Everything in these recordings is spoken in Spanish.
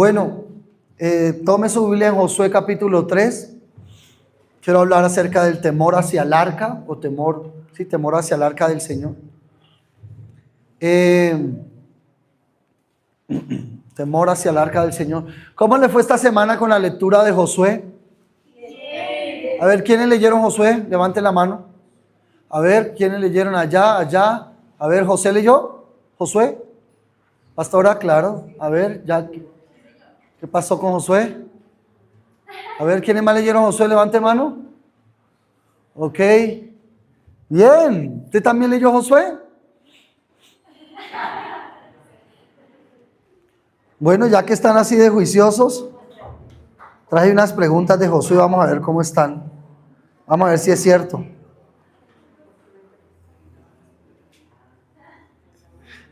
Bueno, tome su Biblia en Josué capítulo 3. Quiero hablar acerca del temor hacia el arca, o temor hacia el arca del Señor. Temor hacia el arca del Señor. ¿Cómo le fue esta semana con la lectura de Josué? A ver, ¿quiénes leyeron Josué? Levanten la mano. A ver, ¿quiénes leyeron allá? A ver, ¿José leyó? ¿Josué? Pastora, claro. A ver, ya. ¿Qué pasó con Josué? A ver, ¿quiénes más leyeron Josué? Levante mano. Ok. Bien. ¿Usted también leyó Josué? Bueno, ya que están así de juiciosos, traje unas preguntas de Josué. Vamos a ver cómo están. Vamos a ver si es cierto.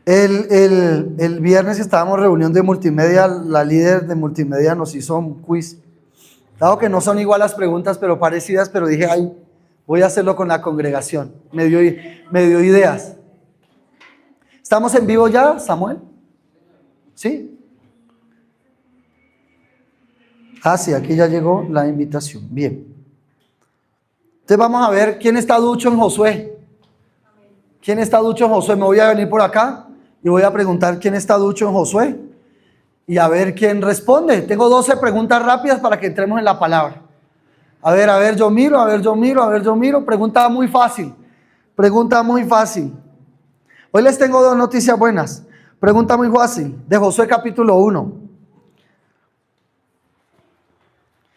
El viernes estábamos en reunión de multimedia. La líder de multimedia nos hizo un quiz. Dado que no son igual las preguntas, pero parecidas, pero dije, ay, voy a hacerlo con la congregación. Me dio ideas. ¿Estamos en vivo ya, Samuel? ¿Sí? Ah, sí, aquí ya llegó la invitación. Bien. Entonces vamos a ver quién está ducho en Josué. ¿Quién está ducho en Josué? Me voy a venir por acá y voy a preguntar quién está ducho en Josué y a ver quién responde. Tengo 12 preguntas rápidas para que entremos en la palabra. A ver, yo miro. Pregunta muy fácil. Hoy les tengo dos noticias buenas. Pregunta muy fácil, de Josué capítulo 1.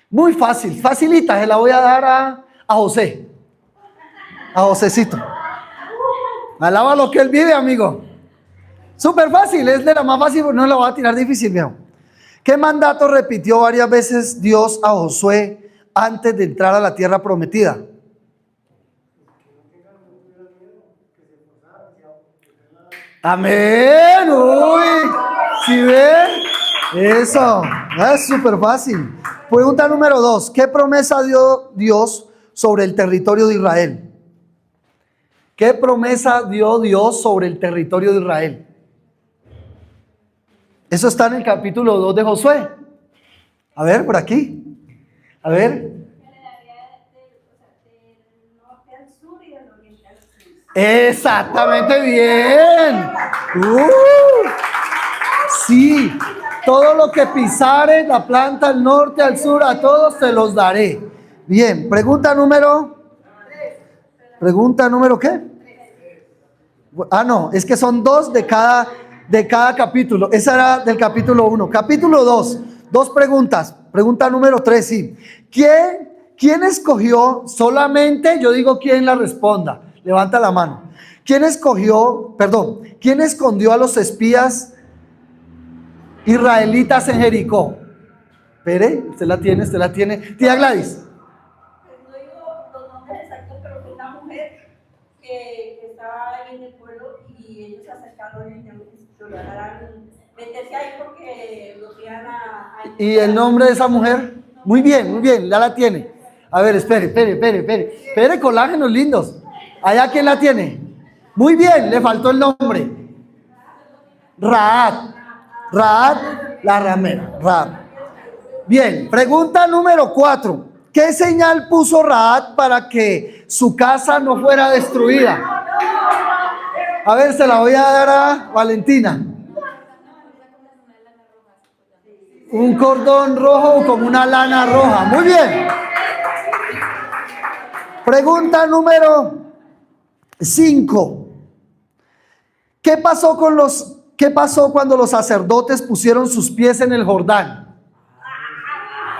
Muy fácil, facilita, se la voy a dar a José. A Josecito. Alaba lo que él vive, amigo. Súper fácil, es de la más fácil, no la voy a tirar difícil, viejo. ¿Qué mandato repitió varias veces Dios a Josué antes de entrar a la tierra prometida? Amén. Uy, ¿sí ven? Eso, es súper fácil. Pregunta número 2. ¿Qué promesa dio Dios sobre el territorio de Israel? ¿Qué promesa dio Dios sobre el territorio de Israel? Eso está en el capítulo 2 de Josué. A ver, por aquí. A ver. Exactamente bien. Sí, todo lo que pisares, la planta al norte, al sur, a todos te los daré. Bien, pregunta número ¿qué? Ah, no, es que son dos de cada capítulo. Esa era del capítulo 1. Capítulo 2, dos preguntas. Pregunta número 3, sí. ¿Quién escogió solamente? Yo digo quién la responda. Levanta la mano. ¿Quién escondió a los espías israelitas en Jericó? Espere, usted la tiene. Tía Gladys. No digo los nombres exactos, pero fue una mujer que estaba en el pueblo y ellos se acercaron y lograron meterse ahí porque los iban a... ¿Y el nombre de esa mujer? Muy bien, ya la tiene. A ver, espere, colágenos lindos. ¿Allá quién la tiene? Muy bien, le faltó el nombre. Rahab, la ramera, Rahab. Bien, pregunta número 4. ¿Qué señal puso Rahab para que su casa no fuera destruida? A ver, se la voy a dar a Valentina. Un cordón rojo con una lana roja. Muy bien. Pregunta número 5. ¿Qué pasó cuando los sacerdotes pusieron sus pies en el Jordán?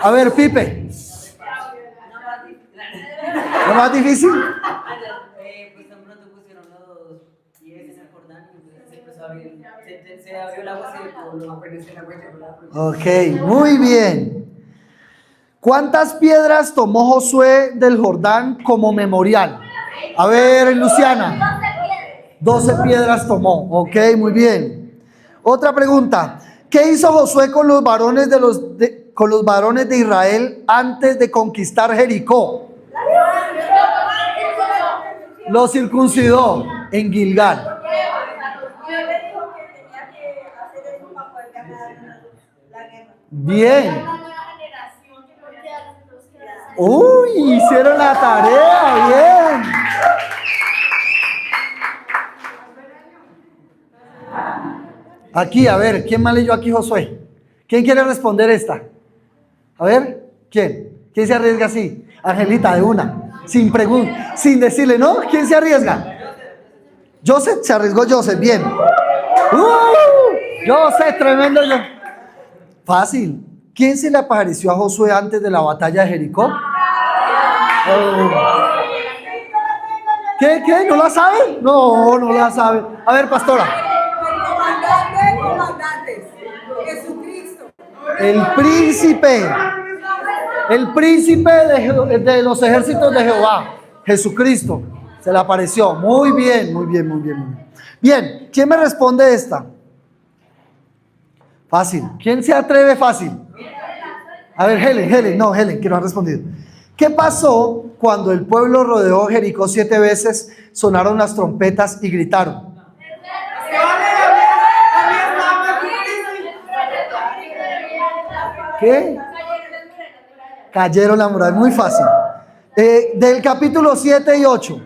A ver, Pipe. ¿No más difícil? Pues tan pronto pusieron los pies en el Jordán y se abrió el agua, Ok, muy bien. ¿Cuántas piedras tomó Josué del Jordán como memorial? A ver, Luciana. 12 piedras tomó. Ok, muy bien. Otra pregunta. ¿Qué hizo Josué con los varones de Israel antes de conquistar Jericó? Los circuncidó en Gilgal. Bien. Uy, hicieron la tarea, bien. Aquí, a ver, ¿quién más leyó aquí, Josué? ¿Quién quiere responder esta? A ver, ¿quién? ¿Quién se arriesga así? Angelita, de una, sin pregunta, sin decirle, ¿no? ¿Quién se arriesga? Joseph, se arriesgó Joseph, bien. Joseph, tremendo yo. Fácil. ¿Quién se le apareció a Josué antes de la batalla de Jericó? ¿Qué? ¿No la sabe? No, no la sabe. A ver, pastora. El comandante de comandantes, Jesucristo. El príncipe de los ejércitos de Jehová, Jesucristo, se le apareció. Muy bien, muy bien, muy bien, muy bien. Bien, ¿quién me responde esta? Fácil. ¿Quién se atreve fácil? A ver, Helen, que no ha respondido. ¿Qué pasó cuando el pueblo rodeó Jericó 7 veces, sonaron las trompetas y gritaron? ¿Qué? Cayeron la muralla, muy fácil. Del capítulo 7 y 8.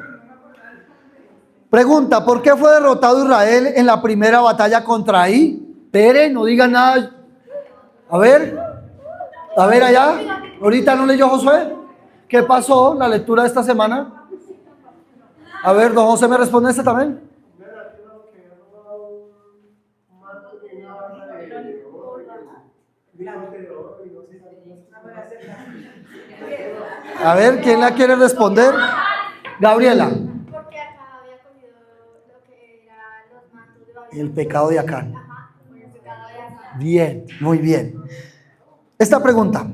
Pregunta, ¿por qué fue derrotado Israel en la primera batalla contra Ahí? Pere, no diga nada. A ver allá. Ahorita no leyó Josué. ¿Qué pasó la lectura de esta semana? A ver, don José, ¿me responde esta también? A ver, ¿quién la quiere responder? Gabriela. Porque acá había cogido lo que era los mantos de Babilonia. El pecado de Acán. Ajá, por el pecado de Acán. Bien, muy bien. Esta pregunta.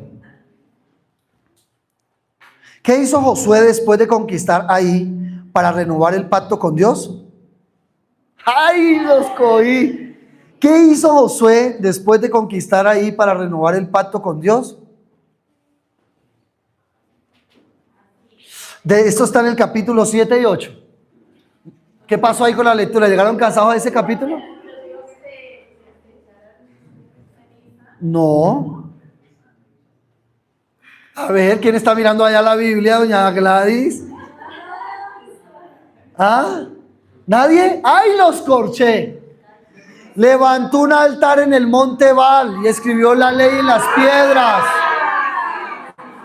¿Qué hizo Josué después de conquistar Ahí para renovar el pacto con Dios? ¡Ay, los cogí! ¿Qué hizo Josué después de conquistar Ahí para renovar el pacto con Dios? Esto está en el capítulo 7 y 8. ¿Qué pasó ahí con la lectura? ¿Llegaron cansados de ese capítulo? No. A ver, ¿quién está mirando allá la Biblia, doña Gladys? ¿Ah? ¿Nadie? ¡Ay, los corché! Levantó un altar en el monte Baal y escribió la ley en las piedras.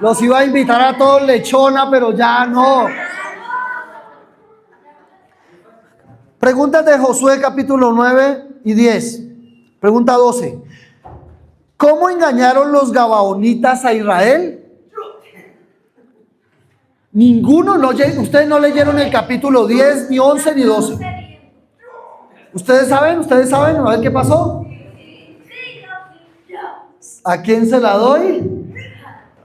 Los iba a invitar a todos lechona, pero ya no. Preguntas de Josué capítulo 9 y 10. Pregunta 12. ¿Cómo engañaron los gabaonitas a Israel? Ninguno, ustedes no leyeron el capítulo 10, ni 11, ni 12. ¿Ustedes saben? A ver qué pasó. ¿A quién se la doy?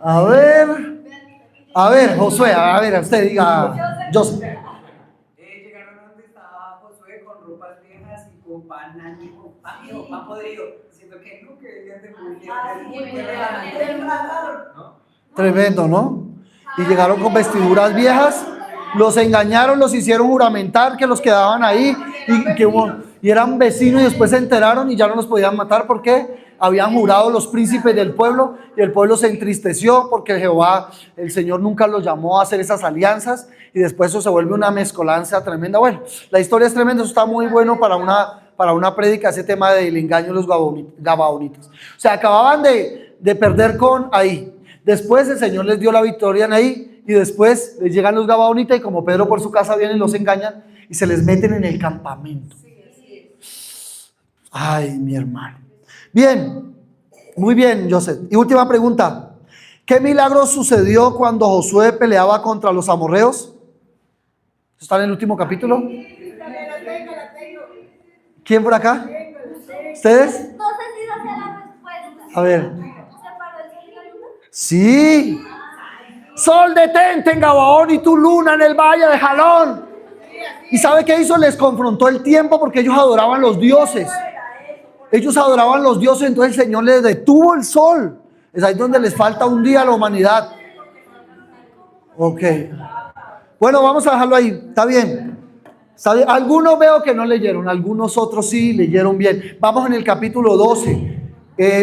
A ver, Josué, a ver, usted diga, Joseph. Llegaron donde estaba Josué con ropas viejas y con pan añejo, pan podrido, diciendo que no, que debían de morir. Tremendo, ¿no? Y llegaron con vestiduras viejas, los engañaron, los hicieron juramentar que los quedaban ahí y eran vecinos y después se enteraron y ya no los podían matar porque habían jurado los príncipes del pueblo y el pueblo se entristeció porque Jehová, el Señor nunca los llamó a hacer esas alianzas y después eso se vuelve una mezcolanza tremenda. Bueno, la historia es tremenda, eso está muy bueno para una prédica, ese tema del engaño de los gabaonitas. O sea, acababan de perder con Ahí. Después el Señor les dio la victoria en Ahí y después les llegan los gabaonitas y como Pedro por su casa vienen, los engañan y se les meten en el campamento. Ay, mi hermano. Bien, muy bien, Joseph. Y última pregunta. ¿Qué milagro sucedió cuando Josué peleaba contra los amorreos? ¿Está en el último capítulo? ¿Quién por acá? ¿Ustedes? No sé si no sé la respuesta. A ver. ¿Se paró el sol y la luna? Sí. Sol detente en Gabaón y tu luna en el valle de Jalón. ¿Y sabe qué hizo? Les confrontó el tiempo porque ellos adoraban los dioses. Ellos adoraban los dioses, entonces el Señor les detuvo el sol. Es ahí donde les falta un día a la humanidad. Ok. Bueno, vamos a dejarlo ahí. Está bien. Algunos veo que no leyeron, algunos otros sí leyeron bien. Vamos en el capítulo 12.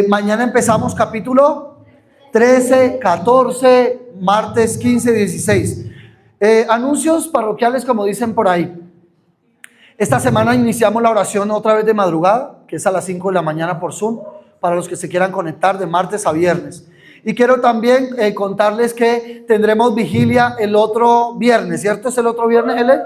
Mañana empezamos capítulo 13, 14, martes 15, 16. Anuncios parroquiales, como dicen por ahí. Esta semana iniciamos la oración otra vez de madrugada, que es a las 5 de la mañana por Zoom, para los que se quieran conectar de martes a viernes. Y quiero también contarles que tendremos vigilia el otro viernes, ¿cierto? ¿Es el otro viernes, Helen?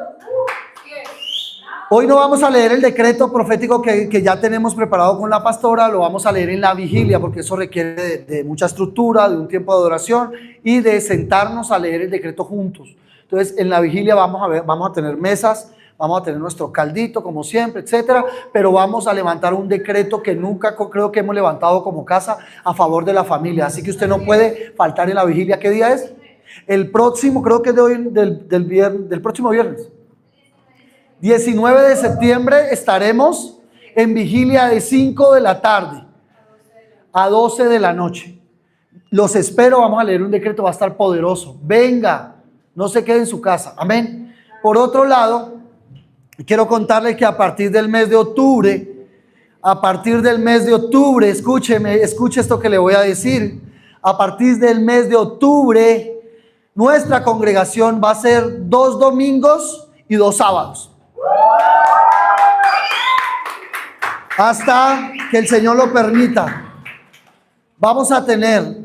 Hoy no vamos a leer el decreto profético que ya tenemos preparado con la pastora, lo vamos a leer en la vigilia, porque eso requiere de mucha estructura, de un tiempo de adoración y de sentarnos a leer el decreto juntos. Entonces, en la vigilia vamos a tener mesas, vamos a tener nuestro caldito, como siempre, etcétera, pero vamos a levantar un decreto que nunca creo que hemos levantado como casa a favor de la familia. Así que usted no puede faltar en la vigilia. ¿Qué día es? El próximo, creo que es de hoy, del próximo viernes. 19 de septiembre estaremos en vigilia de 5 de la tarde a 12 de la noche. Los espero, vamos a leer un decreto, va a estar poderoso. Venga, no se quede en su casa. Amén. Por otro lado, quiero contarles que a partir del mes de octubre, escúcheme, escuche esto que le voy a decir. A partir del mes de octubre, nuestra congregación va a ser 2 domingos y 2 sábados. Hasta que el Señor lo permita. Vamos a tener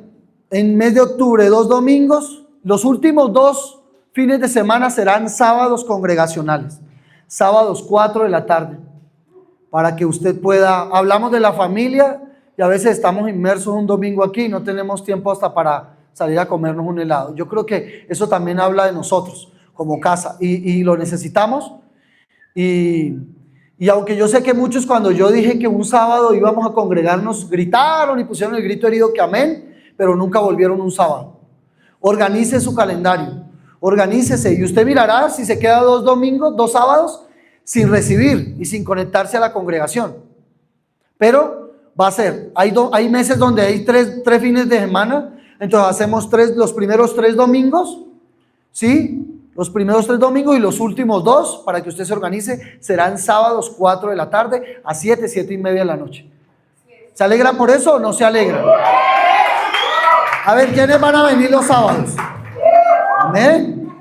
en mes de octubre 2 domingos. Los últimos 2 fines de semana serán sábados congregacionales. Sábados 4 de la tarde. Para que usted pueda, hablamos de la familia y a veces estamos inmersos un domingo aquí y no tenemos tiempo hasta para salir a comernos un helado. Yo creo que eso también habla de nosotros como casa y lo necesitamos. Y aunque yo sé que muchos, cuando yo dije que un sábado íbamos a congregarnos, gritaron y pusieron el grito herido que amén, pero nunca volvieron un sábado. Organice su calendario, organícese y usted mirará si se queda 2 domingos, 2 sábados sin recibir y sin conectarse a la congregación. Pero va a ser, hay meses donde hay 3 fines de semana, entonces hacemos los primeros 3 domingos, ¿sí? Los primeros 3 domingos y los últimos 2, para que usted se organice, serán sábados 4 de la tarde a 7, 7 y media de la noche. ¿Se alegran por eso o no se alegran? A ver, ¿quiénes van a venir los sábados? Amén.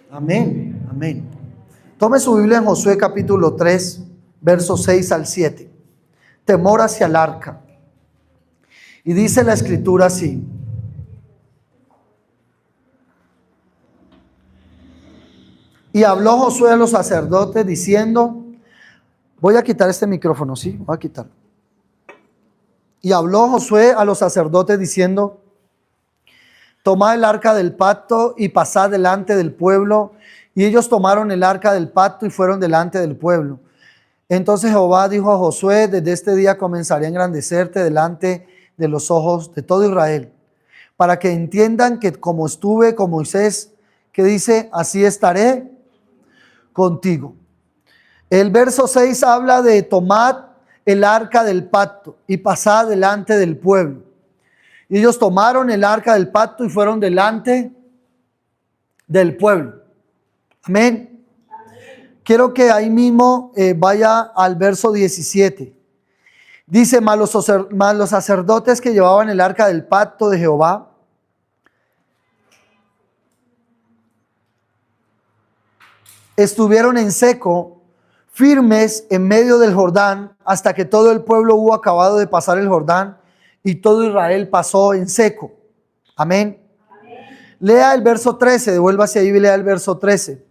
Amén. Amén. Tome su Biblia en Josué capítulo 3, versos 6 al 7. Temor hacia el arca. Y dice la escritura así. Y habló Josué a los sacerdotes diciendo, voy a quitar este micrófono, ¿sí? Voy a quitarlo. Y habló Josué a los sacerdotes diciendo, tomad el arca del pacto y pasad delante del pueblo. Y ellos tomaron el arca del pacto y fueron delante del pueblo. Entonces Jehová dijo a Josué, desde este día comenzaré a engrandecerte delante de los ojos de todo Israel, para que entiendan que como estuve con Moisés, que dice, así estaré contigo. El verso 6 habla de tomad el arca del pacto y pasad delante del pueblo. Y ellos tomaron el arca del pacto y fueron delante del pueblo. Amén. Quiero que ahí mismo vaya al verso 17. Dice, mas los sacerdotes que llevaban el arca del pacto de Jehová estuvieron en seco, firmes en medio del Jordán, hasta que todo el pueblo hubo acabado de pasar el Jordán, y todo Israel pasó en seco. Amén. Amén. Lea el verso 13, devuélvase ahí y lea el verso 13.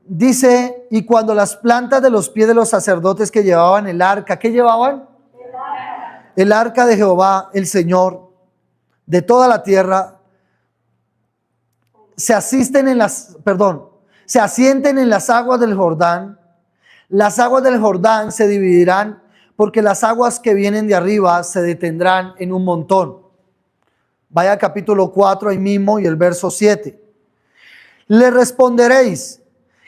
Dice, y cuando las plantas de los pies de los sacerdotes que llevaban el arca, ¿qué llevaban? El arca de Jehová, el Señor, de toda la tierra, se asienten en las aguas del Jordán. Las aguas del Jordán se dividirán, porque las aguas que vienen de arriba se detendrán en un montón. Vaya al capítulo 4 ahí mismo y el verso 7. Le responderéis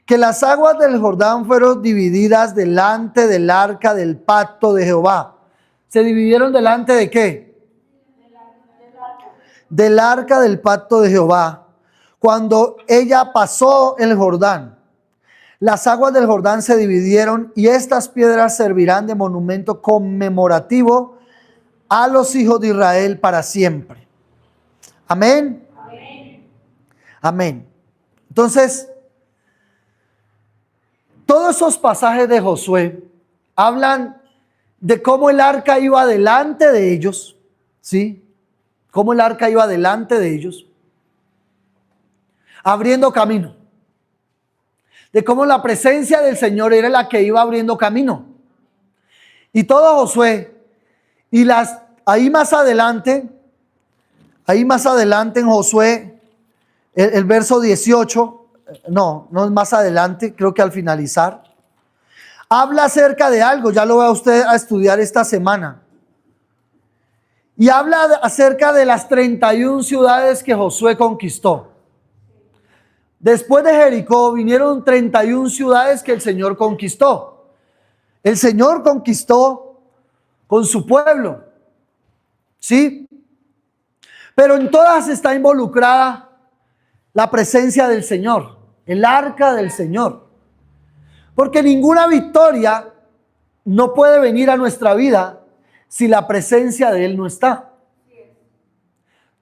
que las aguas del Jordán fueron divididas delante del arca del pacto de Jehová. ¿Se dividieron delante de qué? Del arca del pacto de Jehová. Cuando ella pasó el Jordán, las aguas del Jordán se dividieron y estas piedras servirán de monumento conmemorativo a los hijos de Israel para siempre. Amén. Amén. Entonces, todos esos pasajes de Josué hablan de cómo el arca iba delante de ellos, ¿sí? Cómo el arca iba delante de ellos, abriendo camino. De cómo la presencia del Señor era la que iba abriendo camino. Y todo Josué, y ahí más adelante en Josué, el verso 18, no es más adelante, creo que al finalizar, habla acerca de algo, ya lo va usted a estudiar esta semana. Y habla acerca de las 31 ciudades que Josué conquistó. Después de Jericó vinieron 31 ciudades que el Señor conquistó. El Señor conquistó con su pueblo, ¿sí? Pero en todas está involucrada la presencia del Señor, el arca del Señor. Porque ninguna victoria no puede venir a nuestra vida si la presencia de Él no está.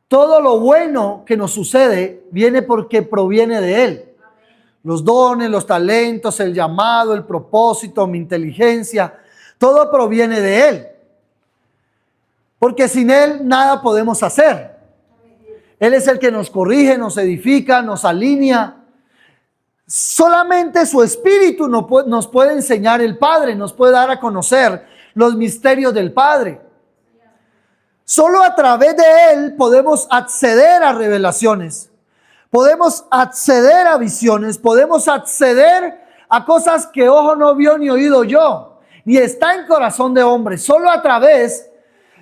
Todo lo bueno que nos sucede viene porque proviene de Él. Los dones, los talentos, el llamado, el propósito, mi inteligencia, todo proviene de Él. Porque sin Él nada podemos hacer. Él es el que nos corrige, nos edifica, nos alinea. Solamente su Espíritu nos puede enseñar el Padre, nos puede dar a conocer los misterios del Padre. Solo a través de Él podemos acceder a revelaciones, podemos acceder a visiones, podemos acceder a cosas que ojo no vio ni oído yo, ni está en corazón de hombre. Solo a través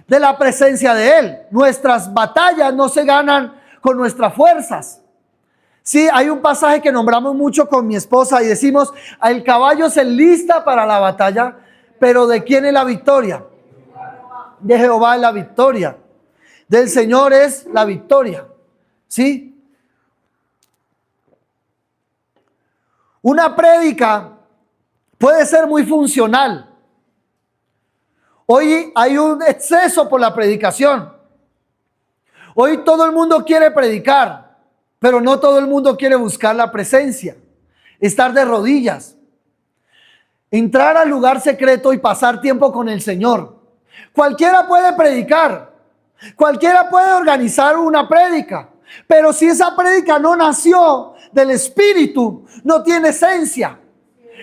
de la presencia de Él. Nuestras batallas no se ganan con nuestras fuerzas. Sí, hay un pasaje que nombramos mucho con mi esposa y decimos, el caballo se enlista para la batalla, pero ¿de quién es la victoria? De Jehová es la victoria. Del Señor es la victoria. ¿Sí? Una prédica puede ser muy funcional. Hoy hay un exceso por la predicación. Hoy todo el mundo quiere predicar, pero no todo el mundo quiere buscar la presencia, estar de rodillas, entrar al lugar secreto y pasar tiempo con el Señor. Cualquiera puede predicar, cualquiera puede organizar una prédica, pero si esa prédica no nació del Espíritu, no tiene esencia.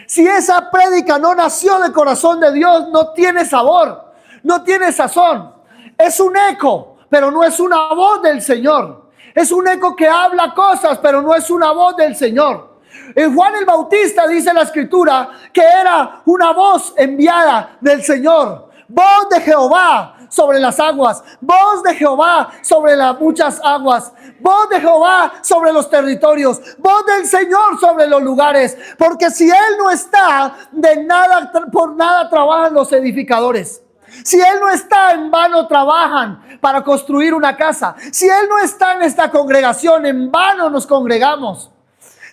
Si esa prédica no nació del corazón de Dios, no tiene sabor, no tiene sazón. Es un eco, pero no es una voz del Señor. Es un eco que habla cosas, pero no es una voz del Señor. En Juan el Bautista dice la Escritura que era una voz enviada del Señor. Voz de Jehová sobre las aguas, voz de Jehová sobre las muchas aguas, voz de Jehová sobre los territorios, voz del Señor sobre los lugares. Porque si Él no está, de nada, por nada trabajan los edificadores. Si Él no está, en vano trabajan para construir una casa. Si Él no está en esta congregación, en vano nos congregamos.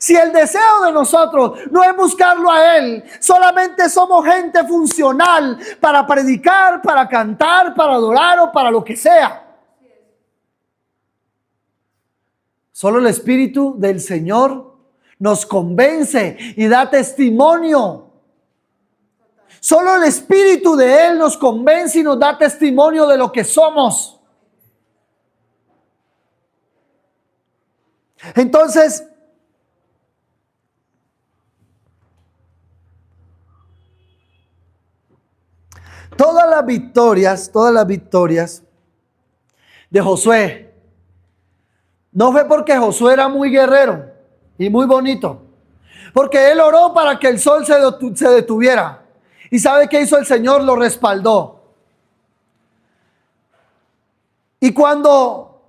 Si el deseo de nosotros no es buscarlo a Él, solamente somos gente funcional para predicar, para cantar, para adorar o para lo que sea. Solo el Espíritu del Señor nos convence y da testimonio. Solo el Espíritu de Él nos convence y nos da testimonio de lo que somos. Entonces, todas las victorias de Josué, no fue porque Josué era muy guerrero y muy bonito, porque él oró para que el sol se detuviera. ¿Y sabe qué hizo el Señor? Lo respaldó. Y cuando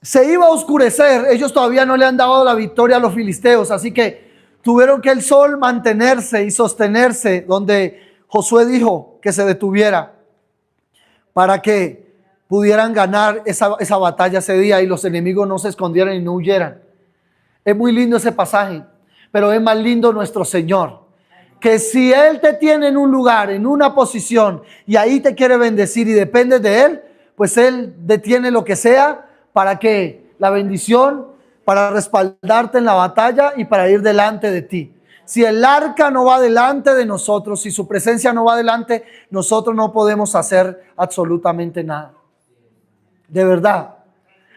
se iba a oscurecer, ellos todavía no le han dado la victoria a los filisteos, así que tuvieron que el sol mantenerse y sostenerse donde Josué dijo que se detuviera para que pudieran ganar esa batalla ese día y los enemigos no se escondieran y no huyeran. Es muy lindo ese pasaje, pero es más lindo nuestro Señor. Que si Él te tiene en un lugar, en una posición, y ahí te quiere bendecir y dependes de Él, pues Él detiene lo que sea para que la bendición, para respaldarte en la batalla y para ir delante de ti. Si el arca no va delante de nosotros, si su presencia no va delante, nosotros no podemos hacer absolutamente nada. De verdad.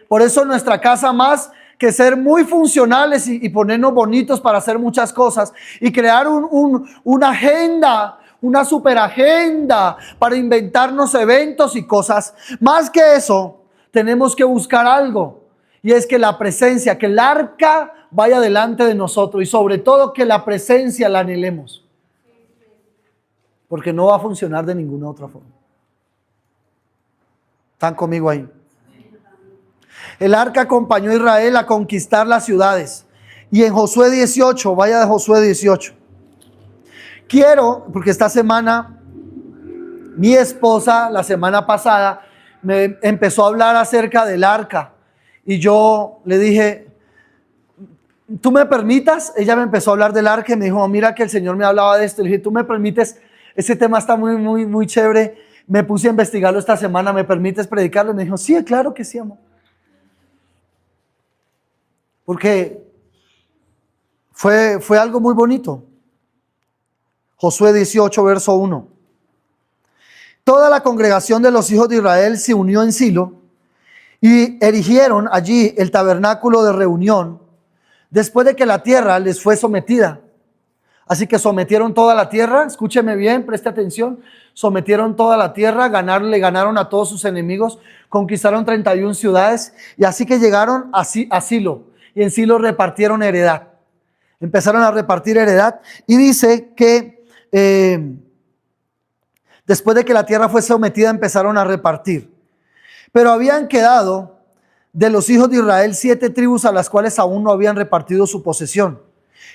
Por eso nuestra casa, más que ser muy funcionales y ponernos bonitos para hacer muchas cosas y crear una agenda, una super agenda para inventarnos eventos y cosas, más que eso, tenemos que buscar algo, y es que la presencia, que el arca vaya delante de nosotros, y sobre todo que la presencia la anhelemos, porque no va a funcionar de ninguna otra forma. ¿Están conmigo ahí? El arca acompañó a Israel a conquistar las ciudades. Y en Josué 18, vaya de Josué 18. Quiero, porque esta semana, mi esposa, la semana pasada, me empezó a hablar acerca del arca. Y yo le dije, ¿tú me permitas? Ella me empezó a hablar del arca y me dijo, mira que el Señor me hablaba de esto. Le dije, ¿tú me permites? Ese tema está muy chévere. Me puse a investigarlo esta semana. ¿Me permites predicarlo? Y me dijo, sí, claro que sí, amor. Porque fue algo muy bonito. Josué 18, verso 1. Toda la congregación de los hijos de Israel se unió en Silo y erigieron allí el tabernáculo de reunión después de que la tierra les fue sometida. Así que sometieron toda la tierra, escúcheme bien, preste atención, sometieron toda la tierra, le ganaron a todos sus enemigos, conquistaron 31 ciudades y así que llegaron a Silo. Y en Silo repartieron heredad. Empezaron a repartir heredad. Y dice que después de que la tierra fue sometida, empezaron a repartir. Pero habían quedado de los hijos de Israel 7 tribus a las cuales aún no habían repartido su posesión.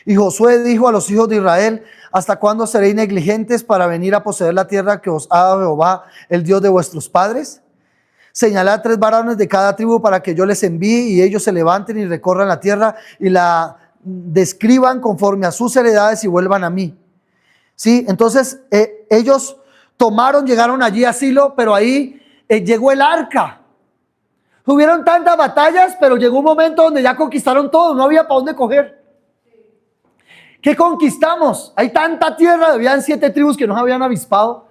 Y Josué dijo a los hijos de Israel, ¿hasta cuándo seréis negligentes para venir a poseer la tierra que os ha dado Jehová, el Dios de vuestros padres? Señalad 3 varones de cada tribu para que yo les envíe y ellos se levanten y recorran la tierra y la describan conforme a sus heredades y vuelvan a mí. ¿Sí? Entonces ellos llegaron allí a Silo, pero ahí llegó el arca. Hubieron tantas batallas, pero llegó un momento donde ya conquistaron todo, no había para dónde coger. ¿Qué conquistamos? Hay tanta tierra, habían 7 tribus que no habían avispado.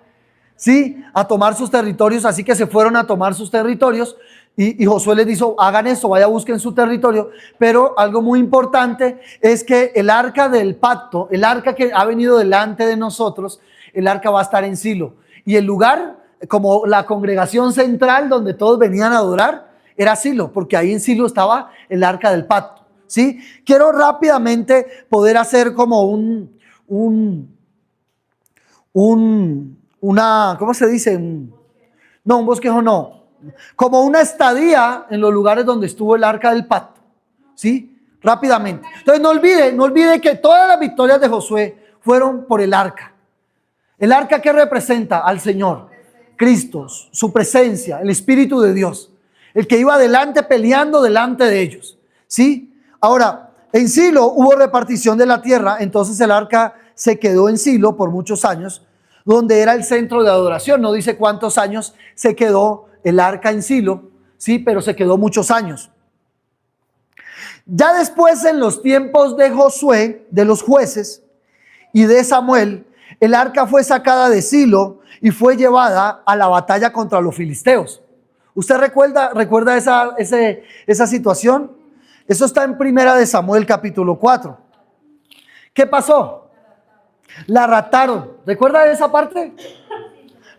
Sí, a tomar sus territorios, así que se fueron a tomar sus territorios y Josué les dijo, hagan eso, vaya, busquen su territorio, pero algo muy importante es que el arca del pacto, el arca que ha venido delante de nosotros, el arca va a estar en Silo, y el lugar, como la congregación central donde todos venían a adorar, era Silo, porque ahí en Silo estaba el arca del pacto, ¿sí? Quiero rápidamente poder hacer como ¿cómo se dice? No, un bosquejo no. Como una estadía en los lugares donde estuvo el arca del pacto. ¿Sí? Rápidamente. Entonces no olvide que todas las victorias de Josué fueron por el arca. El arca que representa al Señor, Cristo, su presencia, el Espíritu de Dios. El que iba adelante peleando delante de ellos. ¿Sí? Ahora, en Silo hubo repartición de la tierra, entonces el arca se quedó en Silo por muchos años, donde era el centro de adoración. No dice cuántos años se quedó el arca en Silo, sí, pero se quedó muchos años. Ya después, en los tiempos de Josué, de los jueces y de Samuel, el arca fue sacada de Silo y fue llevada a la batalla contra los filisteos. ¿Usted recuerda esa situación? Eso está en Primera de Samuel capítulo 4. ¿Qué pasó? La raptaron. ¿Recuerda esa parte?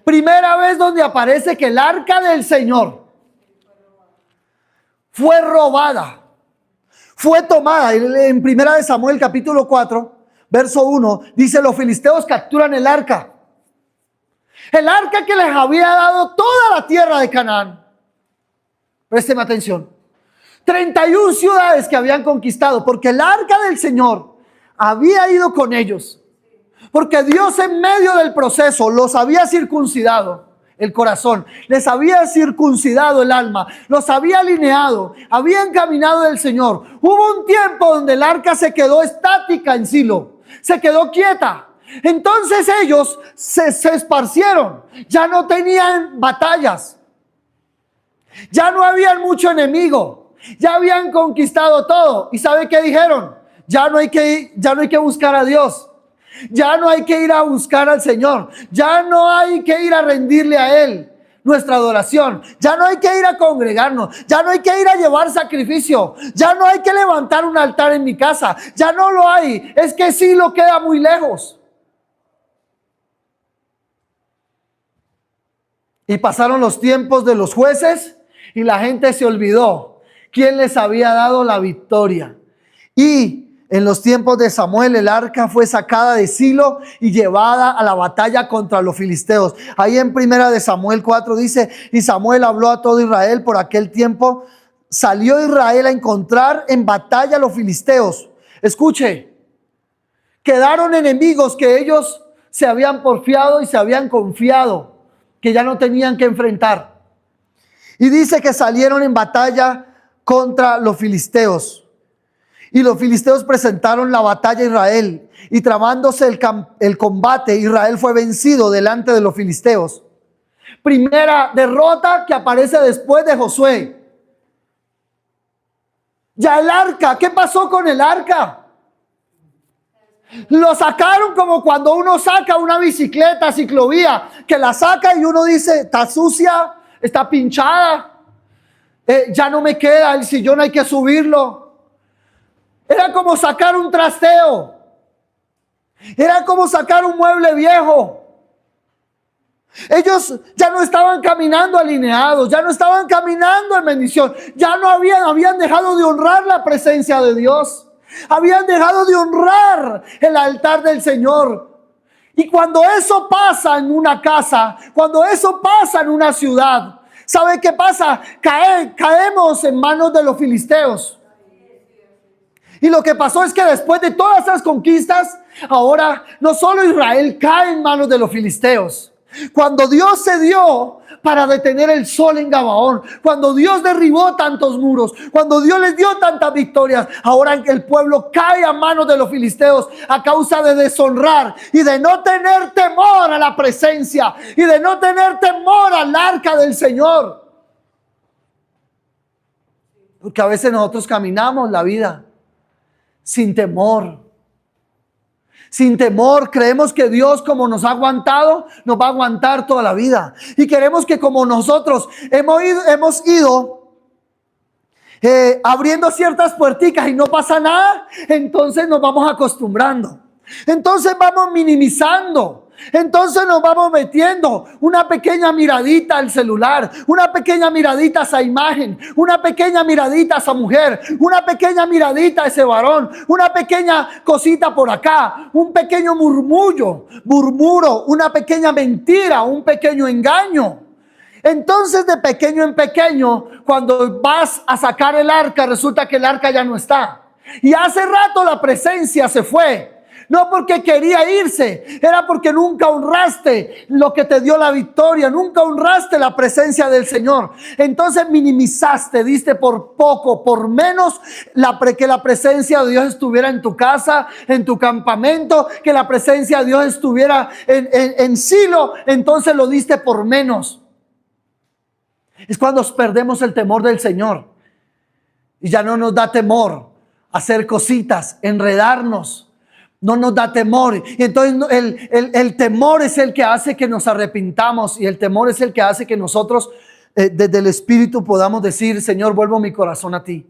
Primera vez donde aparece que el arca del Señor fue robada, fue tomada. En Primera de Samuel capítulo 4, verso 1, dice: los filisteos capturan el arca que les había dado toda la tierra de Canaán. Présteme atención. 31 ciudades que habían conquistado, porque el arca del Señor había ido con ellos. Porque Dios, en medio del proceso, los había circuncidado. el corazón, les había circuncidado el alma, los había alineado, habían caminado del Señor. Hubo un tiempo donde el arca se quedó estática en Silo, se quedó quieta. Entonces ellos se esparcieron, ya no tenían batallas, ya no habían mucho enemigo, ya habían conquistado todo. ¿Y sabe qué dijeron? Ya no hay que buscar a Dios. Ya no hay que ir a buscar al Señor. Ya no hay que ir a rendirle a Él nuestra adoración. Ya no hay que ir a congregarnos. Ya no hay que ir a llevar sacrificio. Ya no hay que levantar un altar en mi casa. Ya no lo hay. Es que Silo queda muy lejos. Y pasaron los tiempos de los jueces y la gente se olvidó quién les había dado la victoria. Y en los tiempos de Samuel, el arca fue sacada de Silo y llevada a la batalla contra los filisteos. Ahí en primera de Samuel 4 dice: y Samuel habló a todo Israel. Por aquel tiempo salió Israel a encontrar en batalla a los filisteos. Escuche, quedaron enemigos que ellos se habían porfiado y se habían confiado que ya no tenían que enfrentar. Y dice que salieron en batalla contra los filisteos. Y los filisteos presentaron la batalla a Israel, y tramándose el combate, Israel fue vencido delante de los filisteos. Primera derrota que aparece después de Josué. Ya el arca, ¿qué pasó con el arca? Lo sacaron como cuando uno saca una bicicleta, ciclovía, que la saca y uno dice: está sucia, está pinchada, ya no me queda, el sillón hay que subirlo. Era como sacar un trasteo. Era como sacar un mueble viejo. Ellos ya no estaban caminando alineados, ya no estaban caminando en bendición, ya no habían dejado de honrar la presencia de Dios. Habían dejado de honrar el altar del Señor. Y cuando eso pasa en una casa, cuando eso pasa en una ciudad, ¿sabe qué pasa? Caemos en manos de los filisteos. Y lo que pasó es que después de todas esas conquistas, ahora no solo Israel cae en manos de los filisteos. Cuando Dios se dio para detener el sol en Gabaón, cuando Dios derribó tantos muros, cuando Dios les dio tantas victorias, ahora el pueblo cae a manos de los filisteos a causa de deshonrar y de no tener temor a la presencia y de no tener temor al arca del Señor. Porque a veces nosotros caminamos la vida sin temor. Sin temor, creemos que Dios, como nos ha aguantado, nos va a aguantar toda la vida. Y queremos que como nosotros hemos ido abriendo ciertas puerticas y no pasa nada, entonces nos vamos acostumbrando. Entonces vamos minimizando. Entonces nos vamos metiendo una pequeña miradita al celular, una pequeña miradita a esa imagen, una pequeña miradita a esa mujer, una pequeña miradita a ese varón, una pequeña cosita por acá, un pequeño murmuro, una pequeña mentira, un pequeño engaño. Entonces de pequeño en pequeño, cuando vas a sacar el arca, resulta que el arca ya no está. Y hace rato la presencia se fue. No porque quería irse, era porque nunca honraste lo que te dio la victoria, nunca honraste la presencia del Señor. Entonces minimizaste, diste por poco, por menos que la presencia de Dios estuviera en tu casa, en tu campamento, que la presencia de Dios estuviera en Silo, entonces lo diste por menos. Es cuando perdemos el temor del Señor y ya no nos da temor hacer cositas, enredarnos. No nos da temor. Y entonces el temor es el que hace que nos arrepintamos. Y el temor es el que hace que nosotros desde el Espíritu podamos decir: Señor, vuelvo mi corazón a ti.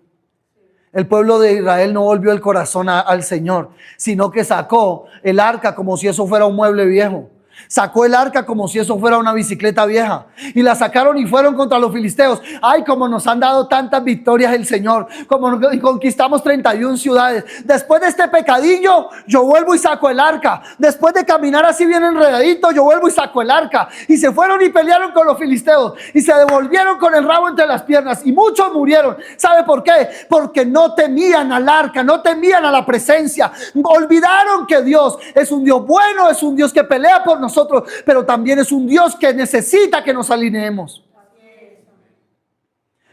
El pueblo de Israel no volvió el corazón al Señor, sino que sacó el arca como si eso fuera un mueble viejo. Sacó el arca como si eso fuera una bicicleta vieja y la sacaron y fueron contra los filisteos. Ay, como nos han dado tantas victorias el Señor, como conquistamos 31 ciudades. Después de este pecadillo, yo vuelvo y saco el arca. Después de caminar así bien enredadito, yo vuelvo y saco el arca. Y se fueron y pelearon con los filisteos y se devolvieron con el rabo entre las piernas y muchos murieron. ¿Sabe por qué? Porque no temían al arca, no temían a la presencia. Olvidaron que Dios es un Dios bueno, es un Dios que pelea por nosotros. nosotros, pero también es un Dios que necesita que nos alineemos.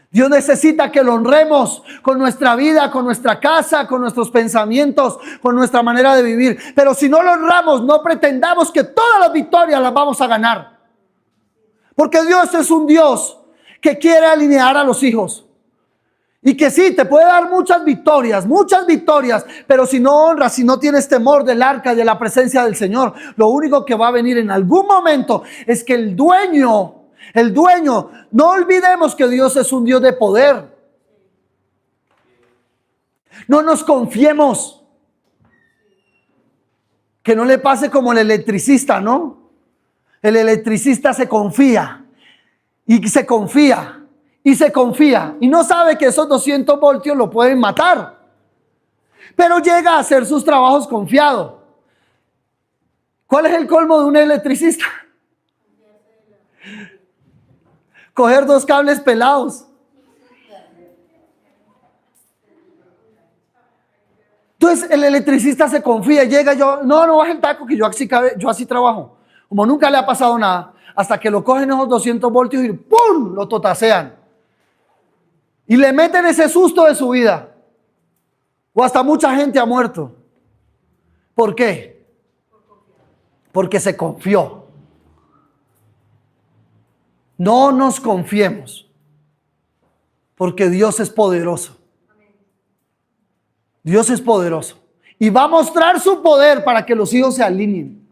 Dios necesita que lo honremos con nuestra vida, con nuestra casa, con nuestros pensamientos, con nuestra manera de vivir. Pero si no lo honramos, no pretendamos que todas las victorias las vamos a ganar. Porque Dios es un Dios que quiere alinear a los hijos. Y que sí, te puede dar muchas victorias, pero si no honras, si no tienes temor del arca y de la presencia del Señor, lo único que va a venir en algún momento es que el dueño, no olvidemos que Dios es un Dios de poder. No nos confiemos. Que no le pase como el electricista, ¿no? El electricista se confía y se confía y no sabe que esos 200 voltios lo pueden matar. Pero llega a hacer sus trabajos confiado. ¿Cuál es el colmo de un electricista? Coger 2 cables pelados. Entonces el electricista se confía, llega, no baje el taco que yo así trabajo. Como nunca le ha pasado nada, hasta que lo cogen esos 200 voltios y ¡pum! Lo totasean. Y le meten ese susto de su vida. O hasta mucha gente ha muerto. ¿Por qué? Porque se confió. No nos confiemos, porque Dios es poderoso. Dios es poderoso y va a mostrar su poder para que los hijos se alineen.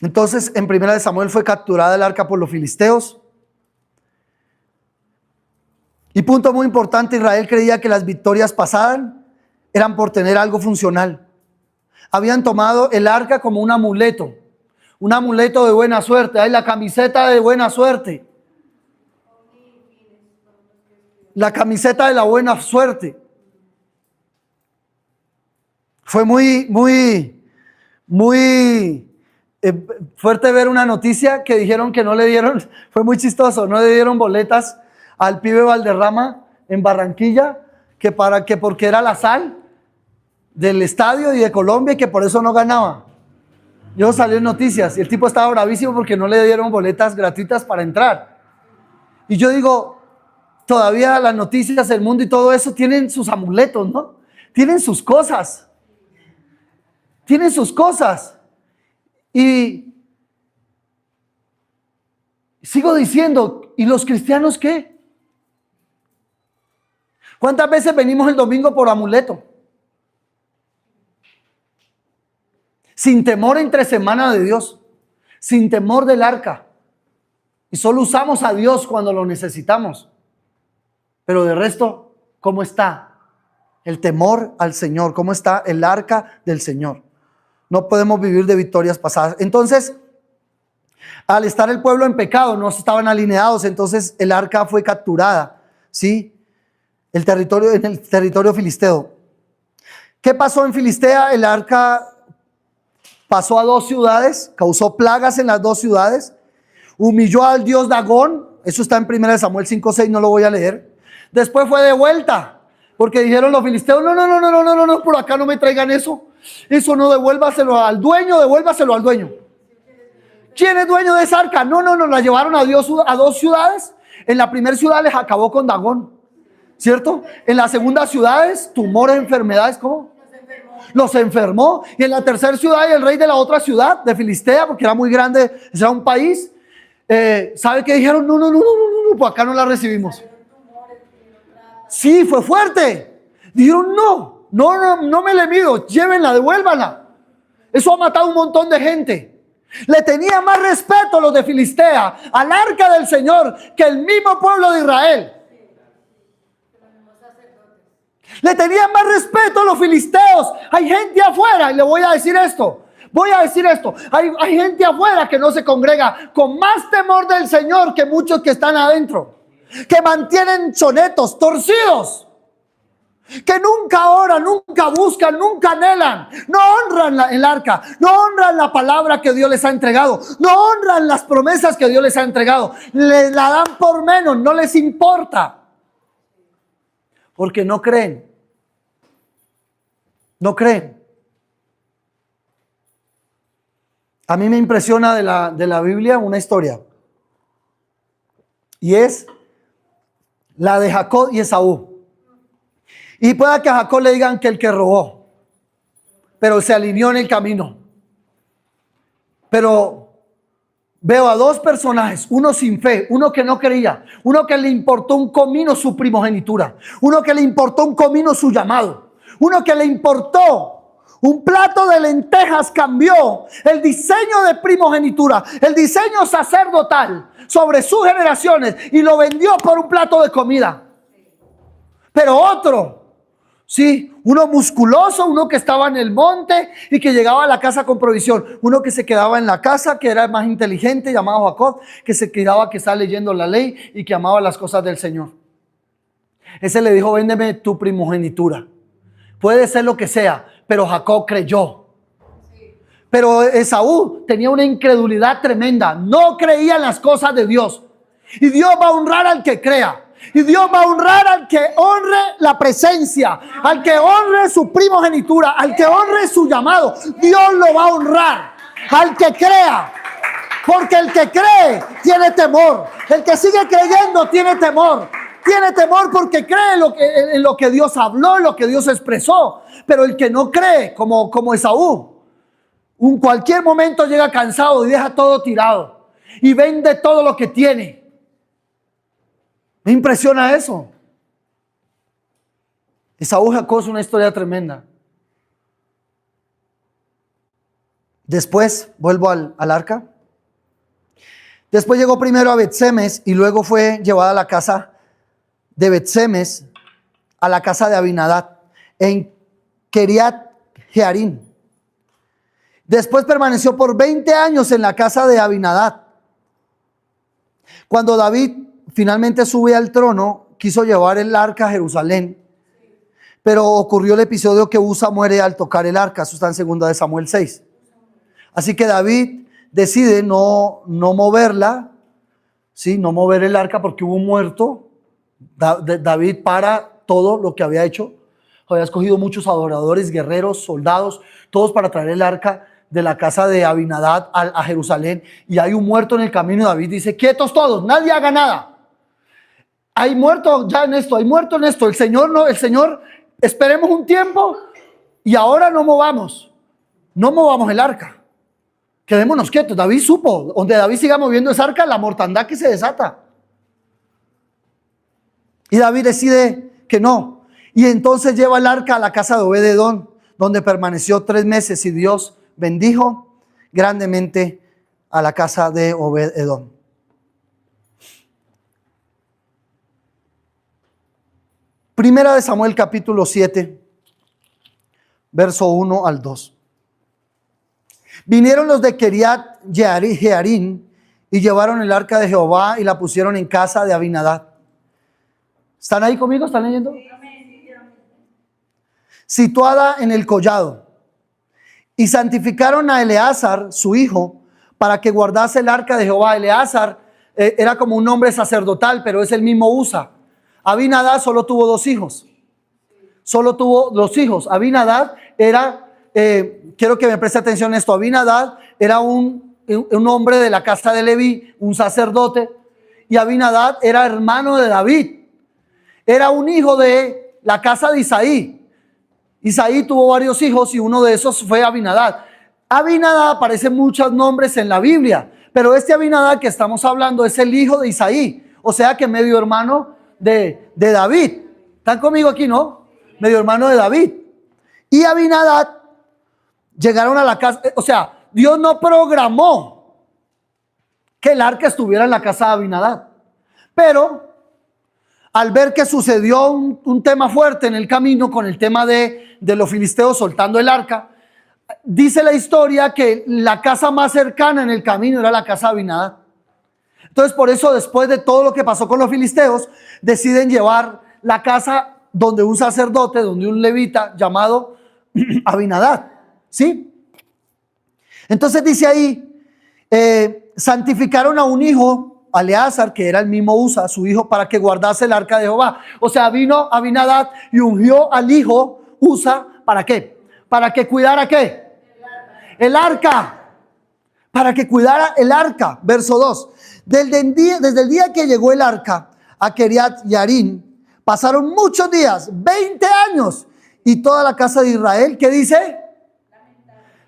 Entonces, en 1 Samuel fue capturada el arca por los filisteos. Y punto muy importante, Israel creía que las victorias pasadas eran por tener algo funcional. Habían tomado el arca como un amuleto de buena suerte. Hay la camiseta de buena suerte, la camiseta de la buena suerte. Fue muy fuerte ver una noticia que dijeron que no le dieron, fue muy chistoso, no le dieron boletas al pibe Valderrama en Barranquilla, porque era la sal del estadio y de Colombia y que por eso no ganaba. Yo salí en noticias y el tipo estaba bravísimo porque no le dieron boletas gratuitas para entrar. Y yo digo, todavía las noticias, el mundo y todo eso tienen sus amuletos, ¿no? Tienen sus cosas. Y sigo diciendo, ¿y los cristianos qué? ¿Cuántas veces venimos el domingo por amuleto? Sin temor entre semana de Dios, sin temor del arca. Y solo usamos a Dios cuando lo necesitamos. Pero de resto, ¿cómo está el temor al Señor? ¿Cómo está el arca del Señor? No podemos vivir de victorias pasadas. Entonces, al estar el pueblo en pecado, no estaban alineados, entonces el arca fue capturada, ¿sí? En el territorio filisteo. ¿Qué pasó en Filistea? El arca pasó a 2 ciudades, causó plagas en las 2 ciudades, humilló al dios Dagón, eso está en 1 Samuel 5:6, no lo voy a leer. Después fue de vuelta, porque dijeron los filisteos, no, por acá no me traigan eso no, devuélvaselo al dueño. ¿Quién es dueño de esa arca? No, la llevaron a 2 ciudades. En la primera ciudad les acabó con Dagón, ¿cierto? En las segundas ciudades, tumores, enfermedades, ¿cómo? Los enfermó. Y en la tercera ciudad, y el rey de la otra ciudad, de Filistea, porque era muy grande, era un país, ¿sabe qué dijeron? No, pues acá no la recibimos. Sí, fue fuerte. Dijeron, no me le mido, llévenla, devuélvanla. Eso ha matado un montón de gente. Le tenían más respeto los de Filistea al arca del Señor que el mismo pueblo de Israel. Le tenían más respeto a los filisteos. Hay gente afuera, y le voy a decir esto. Hay gente afuera que no se congrega con más temor del Señor que muchos que están adentro, que mantienen sonetos torcidos, que nunca oran, nunca buscan, nunca anhelan, no honran el arca, no honran la palabra que Dios les ha entregado, no honran las promesas que Dios les ha entregado, les la dan por menos, no les importa, porque no creen. No creen. A mí me impresiona de la Biblia una historia. Y es la de Jacob y Esaú. Y pueda que a Jacob le digan que el que robó, pero se alineó en el camino. Pero veo a dos personajes, uno sin fe, uno que no creía, uno que le importó un comino su primogenitura, uno que le importó un comino su llamado, uno que le importó un plato de lentejas, cambió el diseño de primogenitura, el diseño sacerdotal sobre sus generaciones y lo vendió por un plato de comida. Pero otro, sí, uno musculoso, uno que estaba en el monte y que llegaba a la casa con provisión, uno que se quedaba en la casa, que era más inteligente, llamado Jacob, que se quedaba, que estaba leyendo la ley y que amaba las cosas del Señor. Ese le dijo: véndeme tu primogenitura. Puede ser lo que sea, pero Jacob creyó. Pero Esaú tenía una incredulidad tremenda, no creía en las cosas de Dios. Y Dios va a honrar al que crea. Y Dios va a honrar al que honre la presencia, al que honre su primogenitura, al que honre su llamado. Dios lo va a honrar, al que crea. Porque el que cree tiene temor. El que sigue creyendo tiene temor. Tiene temor porque cree en lo que Dios habló, en lo que Dios expresó. Pero el que no cree, como Esaú, en cualquier momento llega cansado y deja todo tirado. Y vende todo lo que tiene. Me impresiona eso. Esaú y Jacob es una historia tremenda. Después, vuelvo al arca. Después llegó primero a Bet-Semes y luego fue llevada a la casa de Bet-Semes, a la casa de Abinadab, en Kiriat Jearim. Después permaneció por 20 años en la casa de Abinadab. Cuando David finalmente sube al trono, quiso llevar el arca a Jerusalén, pero ocurrió el episodio que Usa muere al tocar el arca. Eso está en 2 de Samuel 6. Así que David decide no moverla, ¿sí? No mover el arca porque hubo un muerto. David para todo lo que había hecho. Había escogido muchos adoradores, guerreros, soldados, todos para traer el arca de la casa de Abinadab a Jerusalén. Y hay un muerto en el camino. David dice: quietos todos, nadie haga nada. Hay muerto ya en esto, hay muerto en esto. El Señor, esperemos un tiempo y ahora no movamos el arca. Quedémonos quietos. David supo, donde David siga moviendo esa arca, la mortandad que se desata. Y David decide que no. Y entonces lleva el arca a la casa de Obed-Edom, donde permaneció 3 meses y Dios bendijo grandemente a la casa de Obed-Edom. Primera de Samuel capítulo 7, verso 1 al 2. Vinieron los de Kiriat Jearim y llevaron el arca de Jehová y la pusieron en casa de Abinadab. ¿Están ahí conmigo? ¿Están leyendo? Situada en el collado. Y santificaron a Eleazar, su hijo, para que guardase el arca de Jehová. Eleazar era como un nombre sacerdotal, pero es el mismo Usa. Abinadab solo tuvo 2 hijos. Solo tuvo 2 hijos. Abinadab era, quiero que me preste atención a esto. Abinadab era un hombre de la casa de Leví, un sacerdote. Y Abinadab era hermano de David. Era un hijo de la casa de Isaí. Isaí tuvo varios hijos y uno de esos fue Abinadab. Abinadab aparece muchos nombres en la Biblia, pero este Abinadab que estamos hablando es el hijo de Isaí, o sea que medio hermano de David. ¿Están conmigo aquí, no? Medio hermano de David. Y Abinadab llegaron a la casa, o sea, Dios no programó que el arca estuviera en la casa de Abinadab, pero al ver que sucedió un tema fuerte en el camino con el tema de los filisteos soltando el arca, dice la historia que la casa más cercana en el camino era la casa de Abinadab. Entonces, por eso, después de todo lo que pasó con los filisteos, deciden llevar la casa donde un sacerdote, donde un levita llamado Abinadab, ¿sí? Entonces dice ahí, santificaron a un hijo, a Eleazar, que era el mismo Usa, su hijo, para que guardase el arca de Jehová. O sea, vino Abinadab y ungió al hijo Usa, ¿para qué? ¿Para que cuidara qué? El arca. Para que cuidara el arca. Verso 2. Desde el día que llegó el arca a Kiriat Yarim, pasaron muchos días, 20 años, y toda la casa de Israel, ¿qué dice?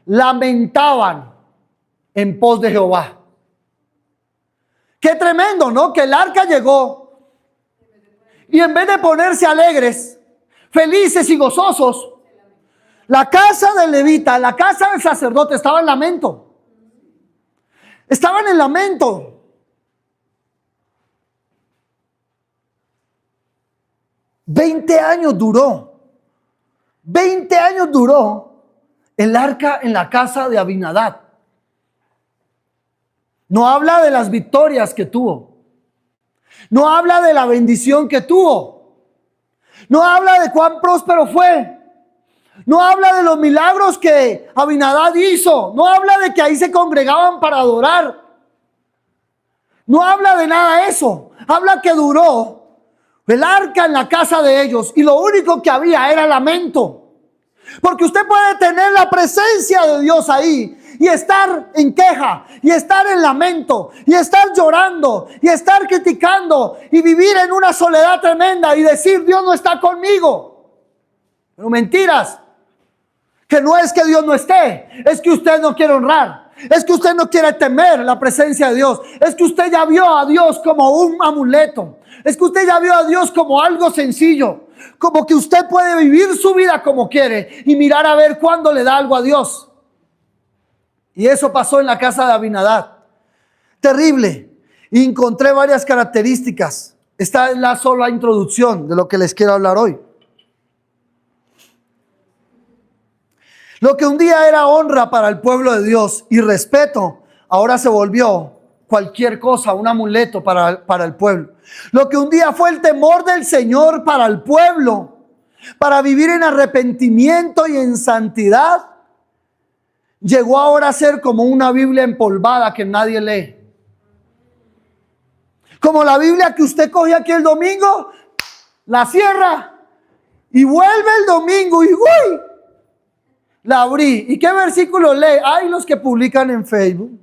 Lamentaban en pos de Jehová. Qué tremendo, ¿no? Que el arca llegó y en vez de ponerse alegres, felices y gozosos, la casa del levita, la casa del sacerdote estaba en lamento. Estaban en lamento. $20 años duró. 20 años duró el arca en la casa de Abinadab. No habla de las victorias que tuvo. No habla de la bendición que tuvo. No habla de cuán próspero fue. No habla de los milagros que Abinadab hizo. No habla de que ahí se congregaban para adorar. No habla de nada de eso. Habla que duró el arca en la casa de ellos y lo único que había era lamento. Porque usted puede tener la presencia de Dios ahí y estar en queja, y estar en lamento, y estar llorando, y estar criticando, y vivir en una soledad tremenda y decir Dios no está conmigo. Pero mentiras. Que no es que Dios no esté, es que usted no quiere honrar, es que usted no quiere temer la presencia de Dios, es que usted ya vio a Dios como un amuleto, es que usted ya vio a Dios como algo sencillo, como que usted puede vivir su vida como quiere y mirar a ver cuándo le da algo a Dios. Y eso pasó en la casa de Abinadab. Terrible. Y encontré varias características. Esta es la sola introducción de lo que les quiero hablar hoy. Lo que un día era honra para el pueblo de Dios y respeto, ahora se volvió cualquier cosa, un amuleto para el pueblo. Lo que un día fue el temor del Señor para el pueblo, para vivir en arrepentimiento y en santidad, llegó ahora a ser como una Biblia empolvada que nadie lee. Como la Biblia que usted coge aquí el domingo, la cierra y vuelve el domingo y ¡uy! La abrí. ¿Y qué versículo lee? Ay, los que publican en Facebook.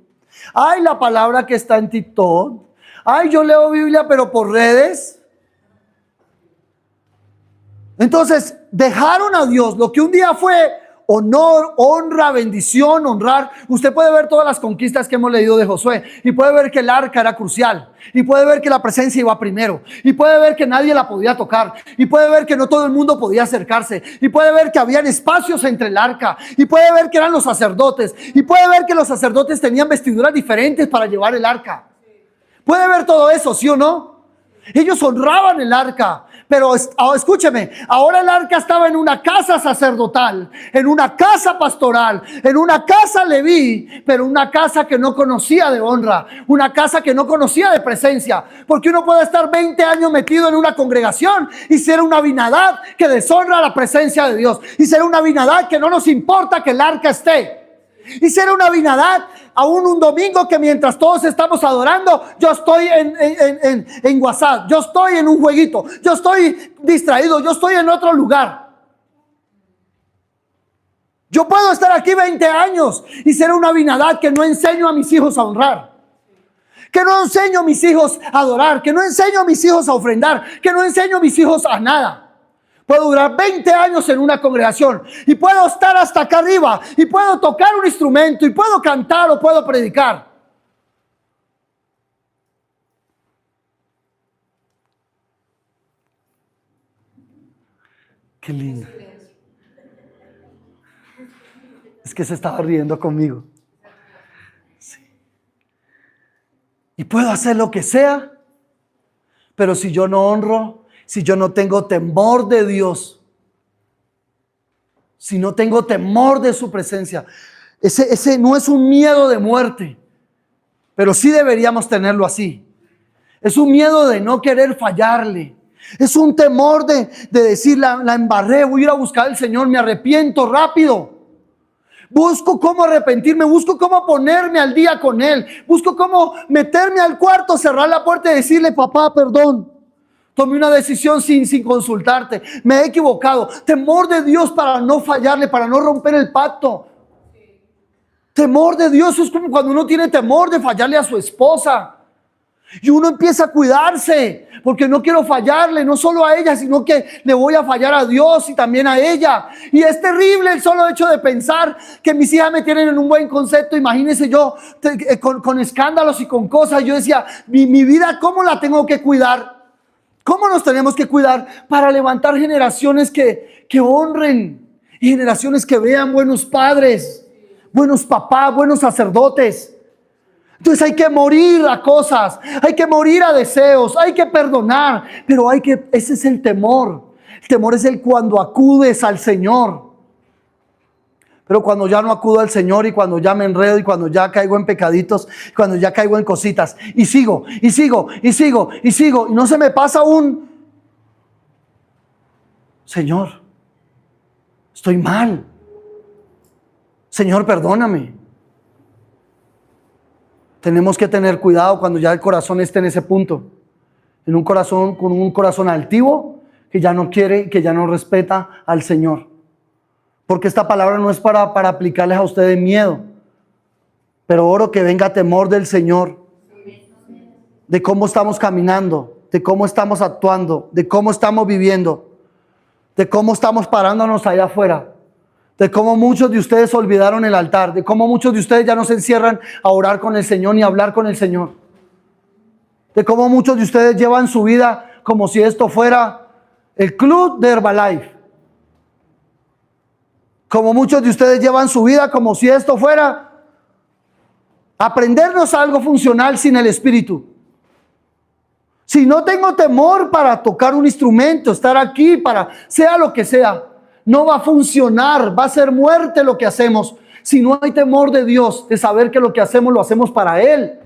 Ay, la palabra que está en TikTok. Ay, yo leo Biblia pero por redes. Entonces, dejaron a Dios lo que un día fue honor, honra, bendición, honrar. Usted puede ver todas las conquistas que hemos leído de Josué y puede ver que el arca era crucial y puede ver que la presencia iba primero y puede ver que nadie la podía tocar y puede ver que no todo el mundo podía acercarse y puede ver que habían espacios entre el arca y puede ver que eran los sacerdotes y puede ver que los sacerdotes tenían vestiduras diferentes para llevar el arca. Puede ver todo eso, ¿sí o no? Ellos honraban el arca. Pero escúcheme, ahora el arca estaba en una casa sacerdotal, en una casa pastoral, en una casa leví, pero una casa que no conocía de honra, una casa que no conocía de presencia, porque uno puede estar 20 años metido en una congregación y ser una Abinadab que deshonra la presencia de Dios, y ser una Abinadab que no nos importa que el arca esté. Y ser una Abinadab aún un domingo que mientras todos estamos adorando, yo estoy en WhatsApp, yo estoy en un jueguito, yo estoy distraído, yo estoy en otro lugar. Yo puedo estar aquí 20 años y ser una Abinadab que no enseño a mis hijos a honrar, que no enseño a mis hijos a adorar, que no enseño a mis hijos a ofrendar, que no enseño a mis hijos a nada. Puedo durar 20 años en una congregación y puedo estar hasta acá arriba y puedo tocar un instrumento y puedo cantar o puedo predicar. Qué lindo. Es que se estaba riendo conmigo. Sí. Y puedo hacer lo que sea, pero si yo no honro, si yo no tengo temor de Dios, si no tengo temor de su presencia, ese no es un miedo de muerte, pero sí deberíamos tenerlo así. Es un miedo de no querer fallarle. Es un temor de decir, la embarré, voy a ir a buscar al Señor, me arrepiento rápido. Busco cómo arrepentirme, busco cómo ponerme al día con Él, busco cómo meterme al cuarto, cerrar la puerta y decirle, papá, perdón. Tomé una decisión sin consultarte. Me he equivocado. Temor de Dios para no fallarle, para no romper el pacto. Temor de Dios es como cuando uno tiene temor de fallarle a su esposa. Y uno empieza a cuidarse, porque no quiero fallarle, no solo a ella, sino que le voy a fallar a Dios y también a ella. Y es terrible el solo hecho de pensar que mis hijas me tienen en un buen concepto. Imagínense yo con escándalos y con cosas. Yo decía, mi vida, ¿cómo la tengo que cuidar? ¿Cómo nos tenemos que cuidar para levantar generaciones que honren y generaciones que vean buenos padres, buenos papás, buenos sacerdotes? Entonces hay que morir a cosas, hay que morir a deseos, hay que perdonar, pero ese es el temor. El temor es el cuando acudes al Señor. Pero cuando ya no acudo al Señor y cuando ya me enredo y cuando ya caigo en pecaditos, cuando ya caigo en cositas y sigo y no se me pasa Señor, estoy mal. Señor, perdóname. Tenemos que tener cuidado cuando ya el corazón esté en ese punto. En un corazón, con un corazón altivo, que ya no quiere, que ya no respeta al Señor. Porque esta palabra no es para aplicarles a ustedes miedo. Pero oro que venga temor del Señor. De cómo estamos caminando, de cómo estamos actuando, de cómo estamos viviendo, de cómo estamos parándonos allá afuera. De cómo muchos de ustedes olvidaron el altar, de cómo muchos de ustedes ya no se encierran a orar con el Señor ni a hablar con el Señor. De cómo muchos de ustedes llevan su vida como si esto fuera el club de Herbalife. Como muchos de ustedes llevan su vida como si esto fuera aprendernos algo funcional sin el Espíritu. Si no tengo temor para tocar un instrumento, estar aquí, para sea lo que sea, no va a funcionar, va a ser muerte lo que hacemos. Si no hay temor de Dios, de saber que lo que hacemos lo hacemos para Él.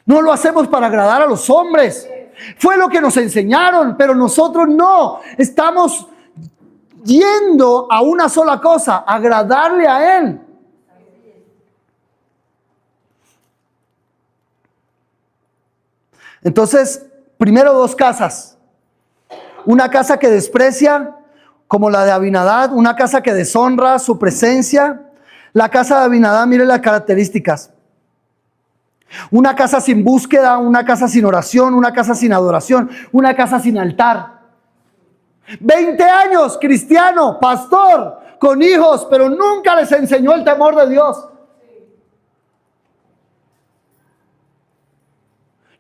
No lo hacemos para agradar a los hombres. Fue lo que nos enseñaron, pero nosotros no. Estamos yendo a una sola cosa, agradarle a Él. Entonces, primero dos casas. Una casa que desprecia, como la de Abinadab, una casa que deshonra su presencia. La casa de Abinadab, mire las características. Una casa sin búsqueda, una casa sin oración, una casa sin adoración, una casa sin altar. 20 años, cristiano, pastor, con hijos, pero nunca les enseñó el temor de Dios.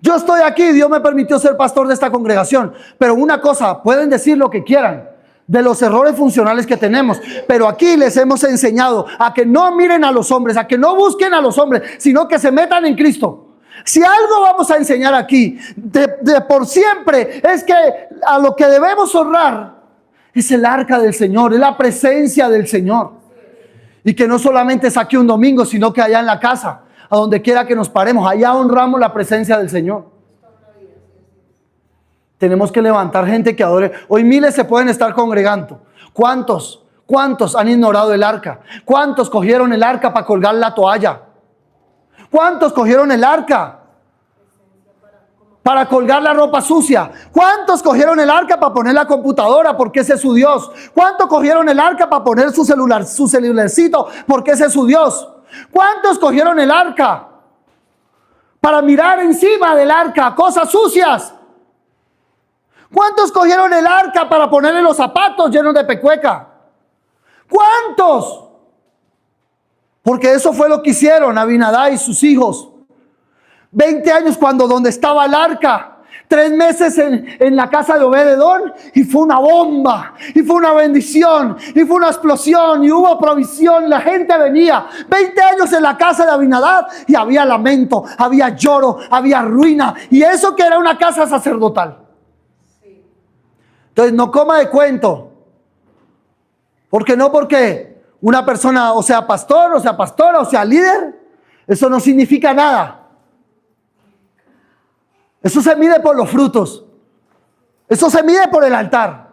Yo estoy aquí, Dios me permitió ser pastor de esta congregación, pero una cosa, pueden decir lo que quieran de los errores funcionales que tenemos, pero aquí les hemos enseñado a que no miren a los hombres, a que no busquen a los hombres, sino que se metan en Cristo. Si algo vamos a enseñar aquí de por siempre es que a lo que debemos honrar es el arca del Señor, es la presencia del Señor, y que no solamente es aquí un domingo, sino que allá en la casa, a donde quiera que nos paremos, allá honramos la presencia del Señor. Tenemos que levantar gente que adore. Hoy miles se pueden estar congregando. ¿Cuántos han ignorado el arca? ¿Cuántos cogieron el arca para colgar la toalla? ¿Cuántos cogieron el arca para colgar la ropa sucia? ¿Cuántos cogieron el arca para poner la computadora porque ese es su Dios? ¿Cuántos cogieron el arca para poner su celularcito porque ese es su Dios? ¿Cuántos cogieron el arca para mirar encima del arca cosas sucias? ¿Cuántos cogieron el arca para ponerle los zapatos llenos de pecueca? ¿Cuántos? Porque eso fue lo que hicieron Abinadab y sus hijos. 20 años donde estaba el arca. 3 meses en la casa de Obed-edom y fue una bomba, y fue una bendición, y fue una explosión, y hubo provisión, la gente venía. 20 años en la casa de Abinadab y había lamento, había lloro, había ruina, y eso que era una casa sacerdotal. Entonces no coma de cuento. Porque una persona, o sea pastor, o sea pastora, o sea líder, eso no significa nada. Eso se mide por los frutos. Eso se mide por el altar.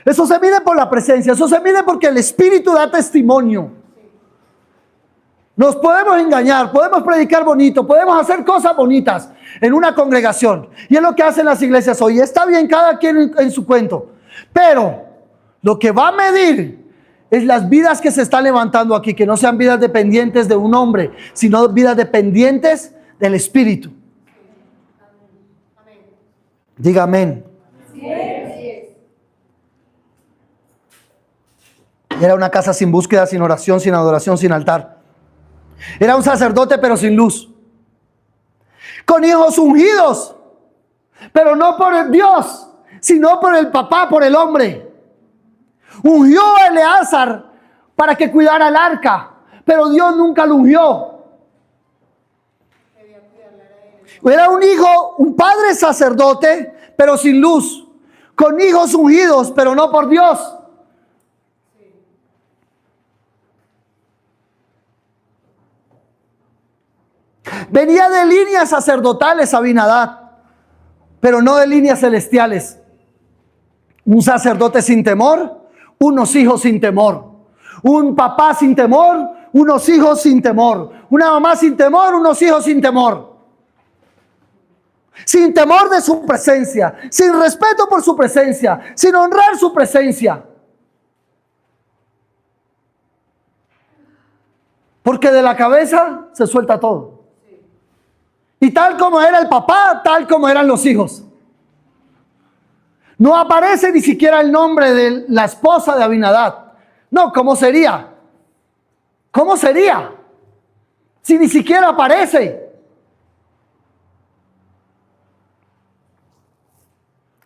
Eso se mide por la presencia. Eso se mide porque el Espíritu da testimonio. Nos podemos engañar, podemos predicar bonito, podemos hacer cosas bonitas en una congregación. Y es lo que hacen las iglesias hoy. Está bien cada quien en su cuento. Pero lo que va a medir es las vidas que se están levantando aquí, que no sean vidas dependientes de un hombre, sino vidas dependientes del Espíritu. Diga amén. Era una casa sin búsqueda, sin oración, sin adoración, sin altar. Era un sacerdote pero sin luz. Con hijos ungidos, pero no por el Dios, sino por el papá, por el hombre. Ungió a Eleazar para que cuidara el arca, pero Dios nunca lo ungió. Era un hijo, un padre sacerdote, pero sin luz. Con hijos ungidos, pero no por Dios. Venía de líneas sacerdotales Abinadab, pero no de líneas celestiales. Un sacerdote sin temor, unos hijos sin temor. Un papá sin temor, unos hijos sin temor. Una mamá sin temor, unos hijos sin temor. Sin temor de su presencia, sin respeto por su presencia, sin honrar su presencia. Porque de la cabeza se suelta todo. Y tal como era el papá, tal como eran los hijos. No aparece ni siquiera el nombre de la esposa de Abinadab. No, ¿cómo sería? ¿Cómo sería? Si ni siquiera aparece.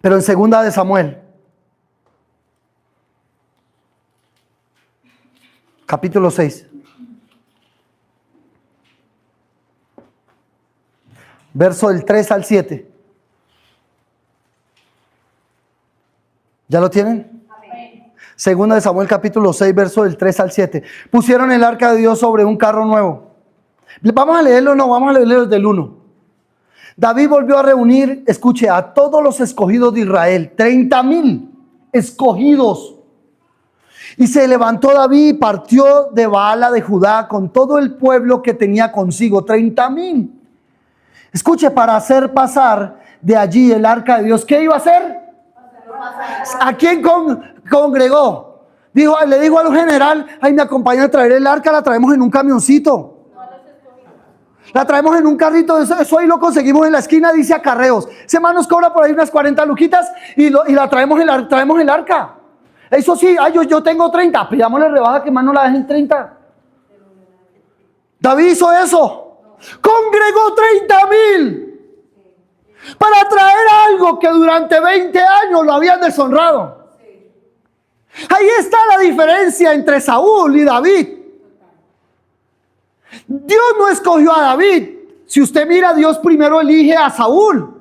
Pero en 2 de Samuel, capítulo 6. Verso del 3 al 7. ¿Ya lo tienen? Amén. 2 de Samuel capítulo 6, verso del 3 al 7. Pusieron el arca de Dios sobre un carro nuevo. Vamos a leerlo, no, vamos a leerlo desde el 1. David volvió a reunir, escuche, a todos los escogidos de Israel, 30,000 escogidos. Y se levantó David y partió de Baala de Judá con todo el pueblo que tenía consigo, 30,000. Escuche, para hacer pasar de allí el arca de Dios. ¿Qué iba a hacer? ¿A quién congregó? Le dijo al general, ay, me acompaña a traer el arca, la traemos en un camioncito. La traemos en un carrito, eso ahí lo conseguimos en la esquina, dice acarreos. Ese man nos cobra por ahí unas 40 luquitas y la traemos el arca. Eso sí, ay, yo tengo 30, pidámosle rebaja que más no la dejen 30. David hizo eso. Congregó 30,000 para traer algo que durante 20 años lo habían deshonrado. Ahí está la diferencia entre Saúl y David. Dios no escogió a David. Si usted mira, Dios primero elige a Saúl,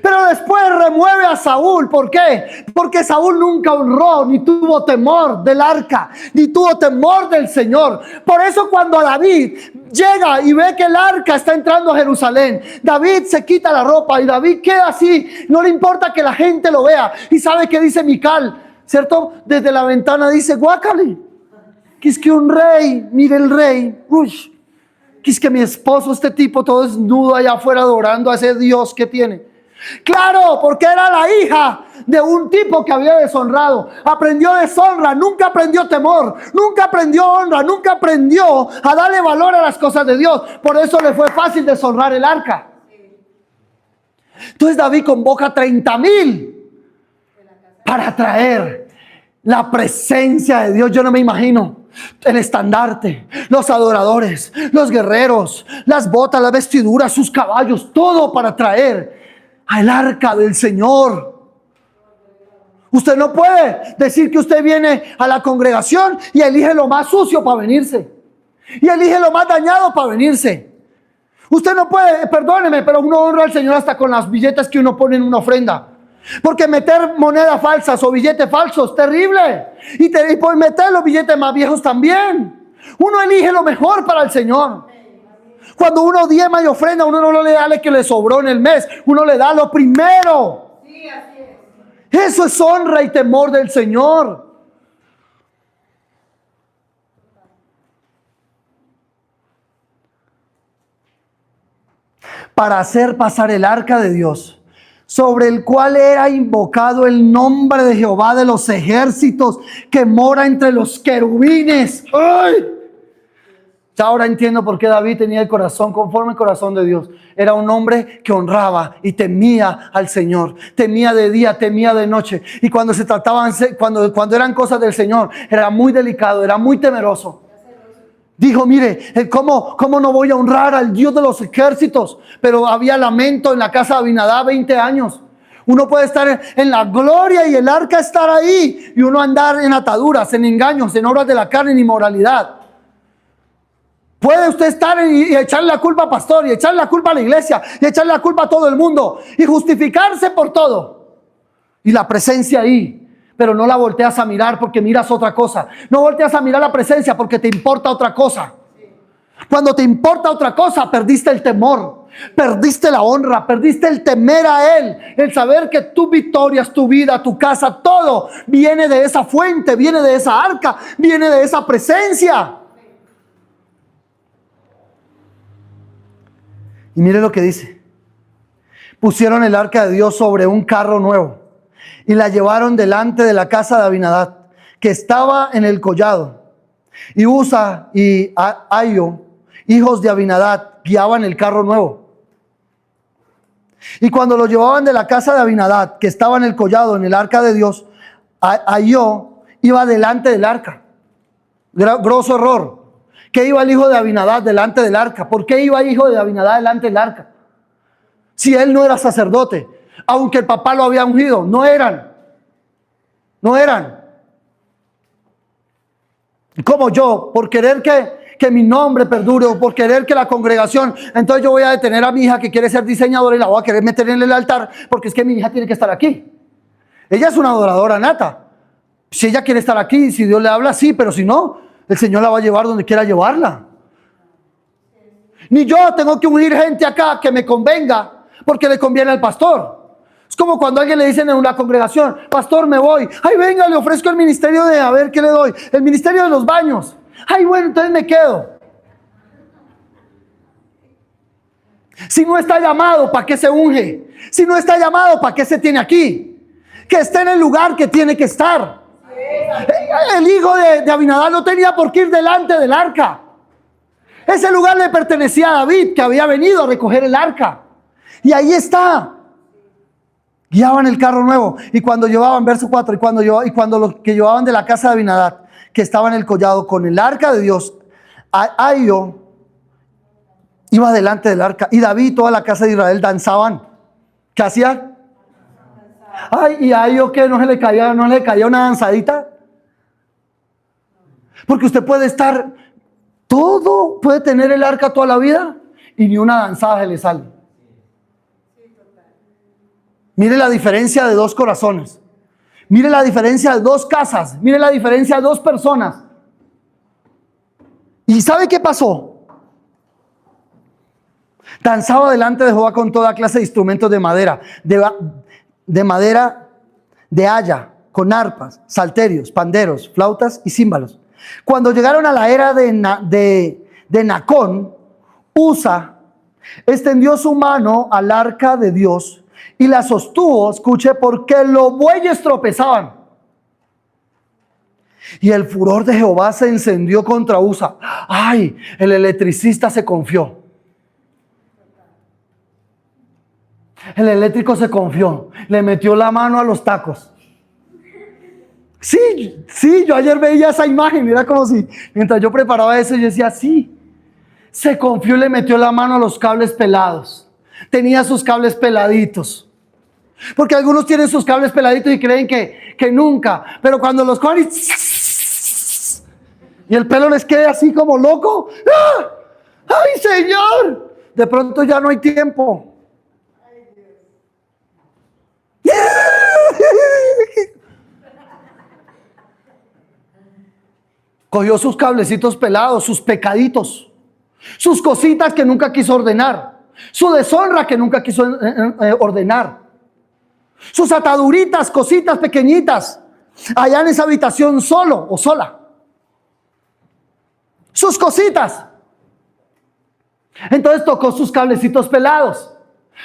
pero después remueve a Saúl. ¿Por qué? Porque Saúl nunca honró, ni tuvo temor del arca, ni tuvo temor del Señor. Por eso cuando David llega y ve que el arca está entrando a Jerusalén, David se quita la ropa y David queda así. No le importa que la gente lo vea. ¿Y sabe qué dice Mical? ¿Cierto? Desde la ventana dice, guácale, que es que un rey, mire el rey, uy, que es que mi esposo, este tipo todo desnudo allá afuera adorando a ese Dios que tiene. Claro, porque era la hija de un tipo que había deshonrado. Aprendió deshonra, nunca aprendió temor, nunca aprendió honra, nunca aprendió a darle valor a las cosas de Dios. Por eso le fue fácil deshonrar el arca. Entonces David convoca 30,000 para traer la presencia de Dios. Yo no me imagino el estandarte, los adoradores, los guerreros, las botas, las vestiduras, sus caballos, todo para traer al arca del Señor. Usted no puede decir que usted viene a la congregación y elige lo más sucio para venirse y elige lo más dañado para venirse. Usted no puede, perdóneme, pero uno honra al Señor hasta con las billetes que uno pone en una ofrenda. Porque meter monedas falsas o billetes falsos es terrible. Y por meter los billetes más viejos también. Uno elige lo mejor para el Señor. Cuando uno diezma y ofrenda, uno no le da lo que le sobró en el mes, uno le da lo primero. Sí, así es. Eso es honra y temor del Señor. para hacer pasar el arca de Dios, sobre el cual era invocado el nombre de Jehová de los ejércitos, que mora entre los querubines. ¡Ay! Ya ahora entiendo por qué David tenía el corazón conforme al corazón de Dios. Era un hombre que honraba y temía al Señor. Temía de día, temía de noche. Y cuando se trataban, cuando eran cosas del Señor, era muy delicado, era muy temeroso. Dijo, mire, ¿cómo no voy a honrar al Dios de los ejércitos? Pero había lamento en la casa de Abinadab 20 años. Uno puede estar en la gloria y el arca estar ahí, y uno andar en ataduras, en engaños, en obras de la carne, en inmoralidad. Puede usted estar y echarle la culpa al pastor, y echarle la culpa a la iglesia, y echarle la culpa a todo el mundo, y justificarse por todo. Y la presencia ahí. Pero no la volteas a mirar porque miras otra cosa. No volteas a mirar la presencia porque te importa otra cosa. Cuando te importa otra cosa, perdiste el temor, perdiste la honra, perdiste el temer a Él, el saber que tus victorias, tu vida, tu casa, todo viene de esa fuente, viene de esa arca, viene de esa presencia. Y mire lo que dice: pusieron el arca de Dios sobre un carro nuevo y la llevaron delante de la casa de Abinadab, que estaba en el collado. Y Usa y Ahio, hijos de Abinadab, guiaban el carro nuevo. Y cuando lo llevaban de la casa de Abinadab, que estaba en el collado, en el arca de Dios, Ahio iba delante del arca. Grosso error. ¿Qué iba el hijo de Abinadab delante del arca? ¿Por qué iba el hijo de Abinadab delante del arca? Si él no era sacerdote, aunque el papá lo había ungido, no eran. Como yo, por querer que mi nombre perdure, o por querer que la congregación, entonces yo voy a detener a mi hija que quiere ser diseñadora y la voy a querer meter en el altar porque es que mi hija tiene que estar aquí. Ella es una adoradora nata. Si ella quiere estar aquí, si Dios le habla, sí, pero si no, el Señor la va a llevar donde quiera llevarla. Ni yo tengo que ungir gente acá que me convenga porque le conviene al pastor. Es como cuando a alguien le dicen en una congregación: pastor, me voy. Ay, venga, le ofrezco el ministerio de, a ver qué le doy, el ministerio de los baños. Ay, bueno, entonces me quedo. Si no está llamado, ¿para qué se unge? Si no está llamado, ¿para qué se tiene aquí? Que esté en el lugar que tiene que estar. El hijo de Abinadab no tenía por qué ir delante del arca. Ese lugar le pertenecía a David, que había venido a recoger el arca. Y ahí está. Guiaban el carro nuevo. Y cuando llevaban, verso 4, y cuando los que llevaban de la casa de Abinadab, que estaba en el collado con el arca de Dios, Ahio iba delante del arca. Y David y toda la casa de Israel danzaban. ¿Qué hacían? Ay, y a ellos que no le caía una danzadita. Porque usted puede estar, todo, puede tener el arca toda la vida y ni una danzada se le sale. Mire la diferencia de dos corazones. Mire la diferencia de dos casas. Mire la diferencia de dos personas. ¿Y sabe qué pasó? Danzaba delante de Jehová con toda clase de instrumentos de madera, de madera de haya, con arpas, salterios, panderos, flautas y címbalos. Cuando llegaron a la era de Nacón, Usa extendió su mano al arca de Dios y la sostuvo, escuche, porque los bueyes tropezaban. Y el furor de Jehová se encendió contra Usa. Ay, el electricista se confió. El eléctrico se confió, le metió la mano a los tacos. Sí, yo ayer veía esa imagen, era como si, mientras yo preparaba eso, yo decía, sí, se confió y le metió la mano a los cables pelados. Tenía sus cables peladitos. Porque algunos tienen sus cables peladitos y creen que nunca, pero cuando los cogen y el pelo les queda así como loco, ¡ah! ¡Ay, Señor! De pronto ya no hay tiempo. Cogió sus cablecitos pelados, sus pecaditos, sus cositas que nunca quiso ordenar, su deshonra que nunca quiso ordenar, sus ataduritas, cositas pequeñitas, allá en esa habitación solo o sola, sus cositas. Entonces tocó sus cablecitos pelados,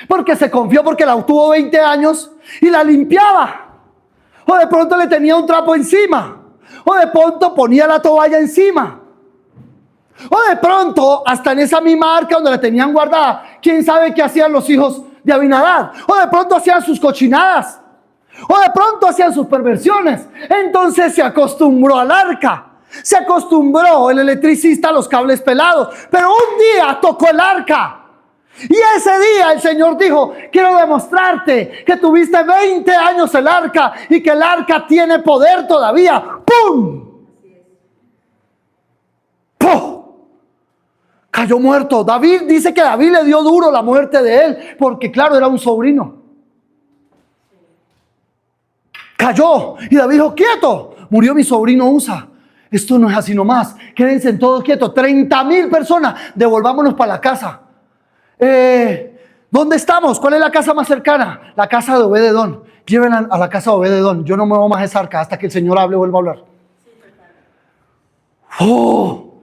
porque se confió, porque la tuvo 20 años y la limpiaba. O de pronto le tenía un trapo encima, o de pronto ponía la toalla encima, o de pronto hasta en esa misma arca donde la tenían guardada, quién sabe qué hacían los hijos de Abinadab, o de pronto hacían sus cochinadas, o de pronto hacían sus perversiones. Entonces se acostumbró al arca. Se acostumbró el electricista a los cables pelados, pero un día tocó el arca y ese día el Señor dijo: quiero demostrarte que tuviste 20 años el arca y que el arca tiene poder todavía. ¡Pum! ¡Pum! Cayó muerto. David dice que David le dio duro la muerte de él, porque claro, era un sobrino. Cayó y David dijo: quieto, murió mi sobrino Usa. Esto no es así nomás. Quédense todos quietos. 30,000 personas. Devolvámonos para la casa. ¿Dónde estamos? ¿Cuál es la casa más cercana? La casa de Obed-edom. Lleven a la casa de Obed-edom. Yo no muevo más esa arca hasta que el Señor hable o vuelva a hablar. ¡Oh!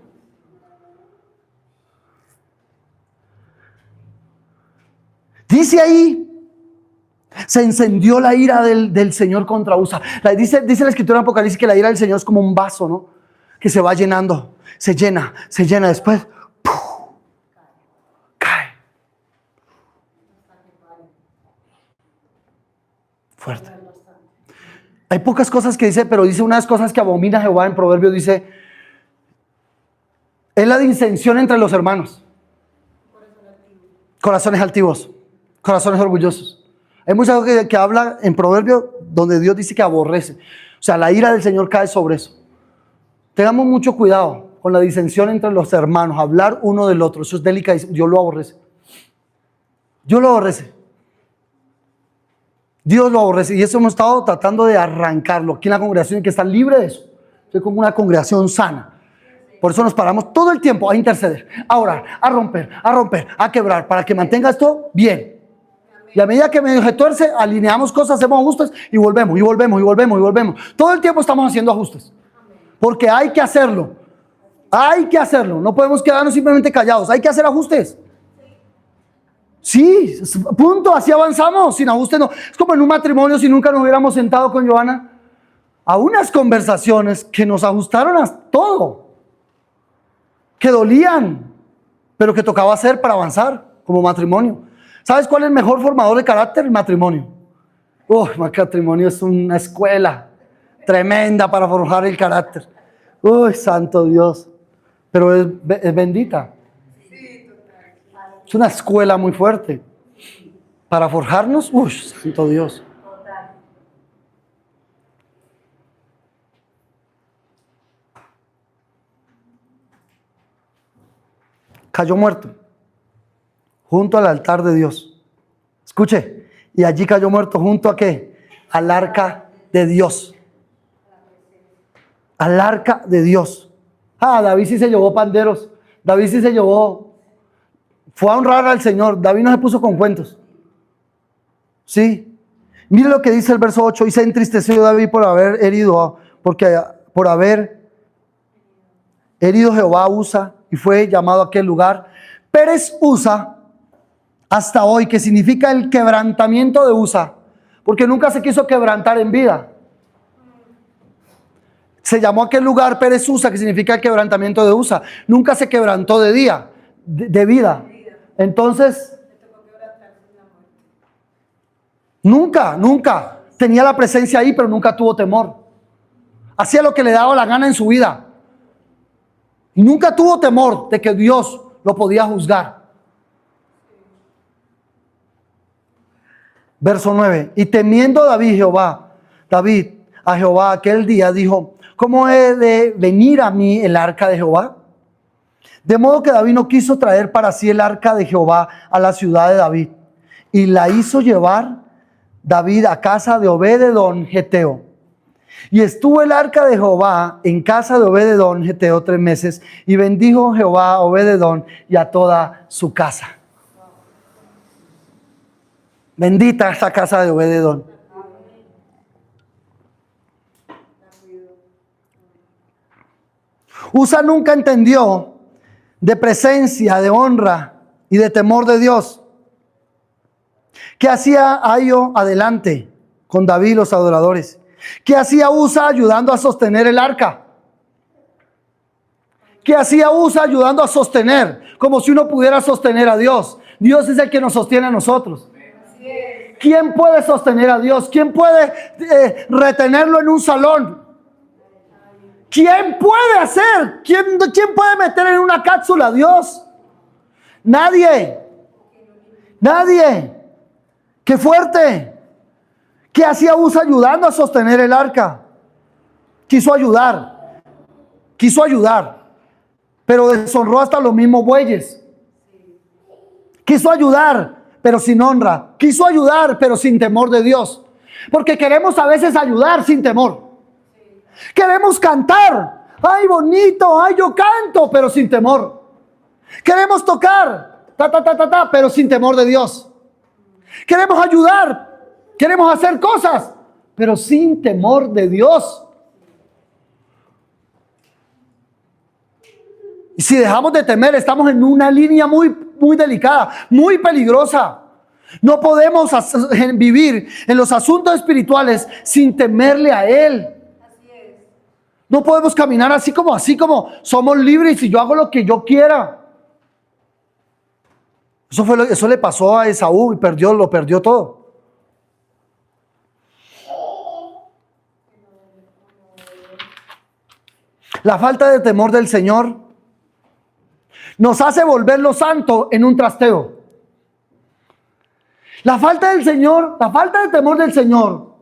Dice ahí, se encendió la ira del Señor contra Usa. Dice la escritura en Apocalipsis que la ira del Señor es como un vaso, ¿no? Que se va llenando, se llena, después ¡puf! Cae. Fuerte. Hay pocas cosas que dice, pero dice unas cosas que abomina Jehová en Proverbios. Dice: es la disensión entre los hermanos. Corazones altivos, corazones orgullosos. Hay muchas cosas que habla en Proverbios donde Dios dice que aborrece. O sea, la ira del Señor cae sobre eso. Tengamos mucho cuidado con la disensión entre los hermanos, hablar uno del otro. Eso es delicado. Dios lo aborrece. Dios lo aborrece. Dios lo aborrece. Y eso hemos estado tratando de arrancarlo. Aquí en la congregación hay que estar libre de eso. Es como una congregación sana. Por eso nos paramos todo el tiempo a interceder, a orar, a romper, a quebrar, para que mantenga esto bien. Y a medida que medio se tuerce, alineamos cosas, hacemos ajustes y volvemos. Todo el tiempo estamos haciendo ajustes. Porque hay que hacerlo. No podemos quedarnos simplemente callados. Hay que hacer ajustes. Sí, punto. Así avanzamos. Sin ajustes no. Es como en un matrimonio, si nunca nos hubiéramos sentado con Johanna a unas conversaciones que nos ajustaron a todo, que dolían, pero que tocaba hacer para avanzar como matrimonio. ¿Sabes cuál es el mejor formador de carácter? El matrimonio. El matrimonio es una escuela tremenda para forjar el carácter. Santo Dios. Pero es bendita. Es una escuela muy fuerte. Para forjarnos, santo Dios. Cayó muerto junto al altar de Dios. Escuche, y allí cayó muerto junto a ¿qué? Al arca de Dios. Al arca de Dios. David sí se llevó panderos. David sí se llevó. Fue a honrar al Señor. David no se puso con cuentos. Sí. Mire lo que dice el verso 8. Y se entristeció David por haber herido Jehová a Usa, y fue llamado a aquel lugar Pérez Usa hasta hoy, que significa el quebrantamiento de Usa, porque nunca se quiso quebrantar en vida. Se llamó aquel lugar Pérez Usa, que significa el quebrantamiento de Usa. Nunca se quebrantó de vida. Entonces, nunca tenía la presencia ahí, pero nunca tuvo temor. Hacía lo que le daba la gana en su vida. Y nunca tuvo temor de que Dios lo podía juzgar. Verso 9. Y temiendo David a Jehová aquel día, dijo: ¿cómo he de venir a mí el arca de Jehová? De modo que David no quiso traer para sí el arca de Jehová a la ciudad de David, y la hizo llevar David a casa de Obed-edom geteo. Y estuvo el arca de Jehová en casa de Obed-edom geteo 3 meses, y bendijo Jehová a Obed-edom y a toda su casa. Bendita esta casa de Obed-edom. Usa nunca entendió de presencia, de honra y de temor de Dios. ¿Qué hacía Ahio adelante con David y los adoradores? ¿Qué hacía Usa ayudando a sostener el arca? ¿Qué hacía Usa ayudando a sostener? Como si uno pudiera sostener a Dios. Dios es el que nos sostiene a nosotros. ¿Quién puede sostener a Dios? ¿Quién puede retenerlo en un salón? ¿Quién puede hacer? ¿Quién puede meter en una cápsula a Dios? Nadie. Nadie. ¡Qué fuerte! ¿Qué hacía Usa ayudando a sostener el arca? Quiso ayudar, pero deshonró hasta los mismos bueyes. Quiso ayudar, pero sin honra. Quiso ayudar, pero sin temor de Dios. Porque queremos a veces ayudar sin temor. Queremos cantar. ¡Ay, bonito! ¡Ay, yo canto! Pero sin temor. Queremos tocar. Pero sin temor de Dios. Queremos ayudar, queremos hacer cosas, pero sin temor de Dios. Y si dejamos de temer, estamos en una línea muy delicada, muy peligrosa. No podemos vivir en los asuntos espirituales sin temerle a Él. No podemos caminar así como somos libres y yo hago lo que yo quiera. Eso le pasó a Esaú y lo perdió todo. La falta de temor del Señor nos hace volver lo santo en un trasteo. La falta de temor del Señor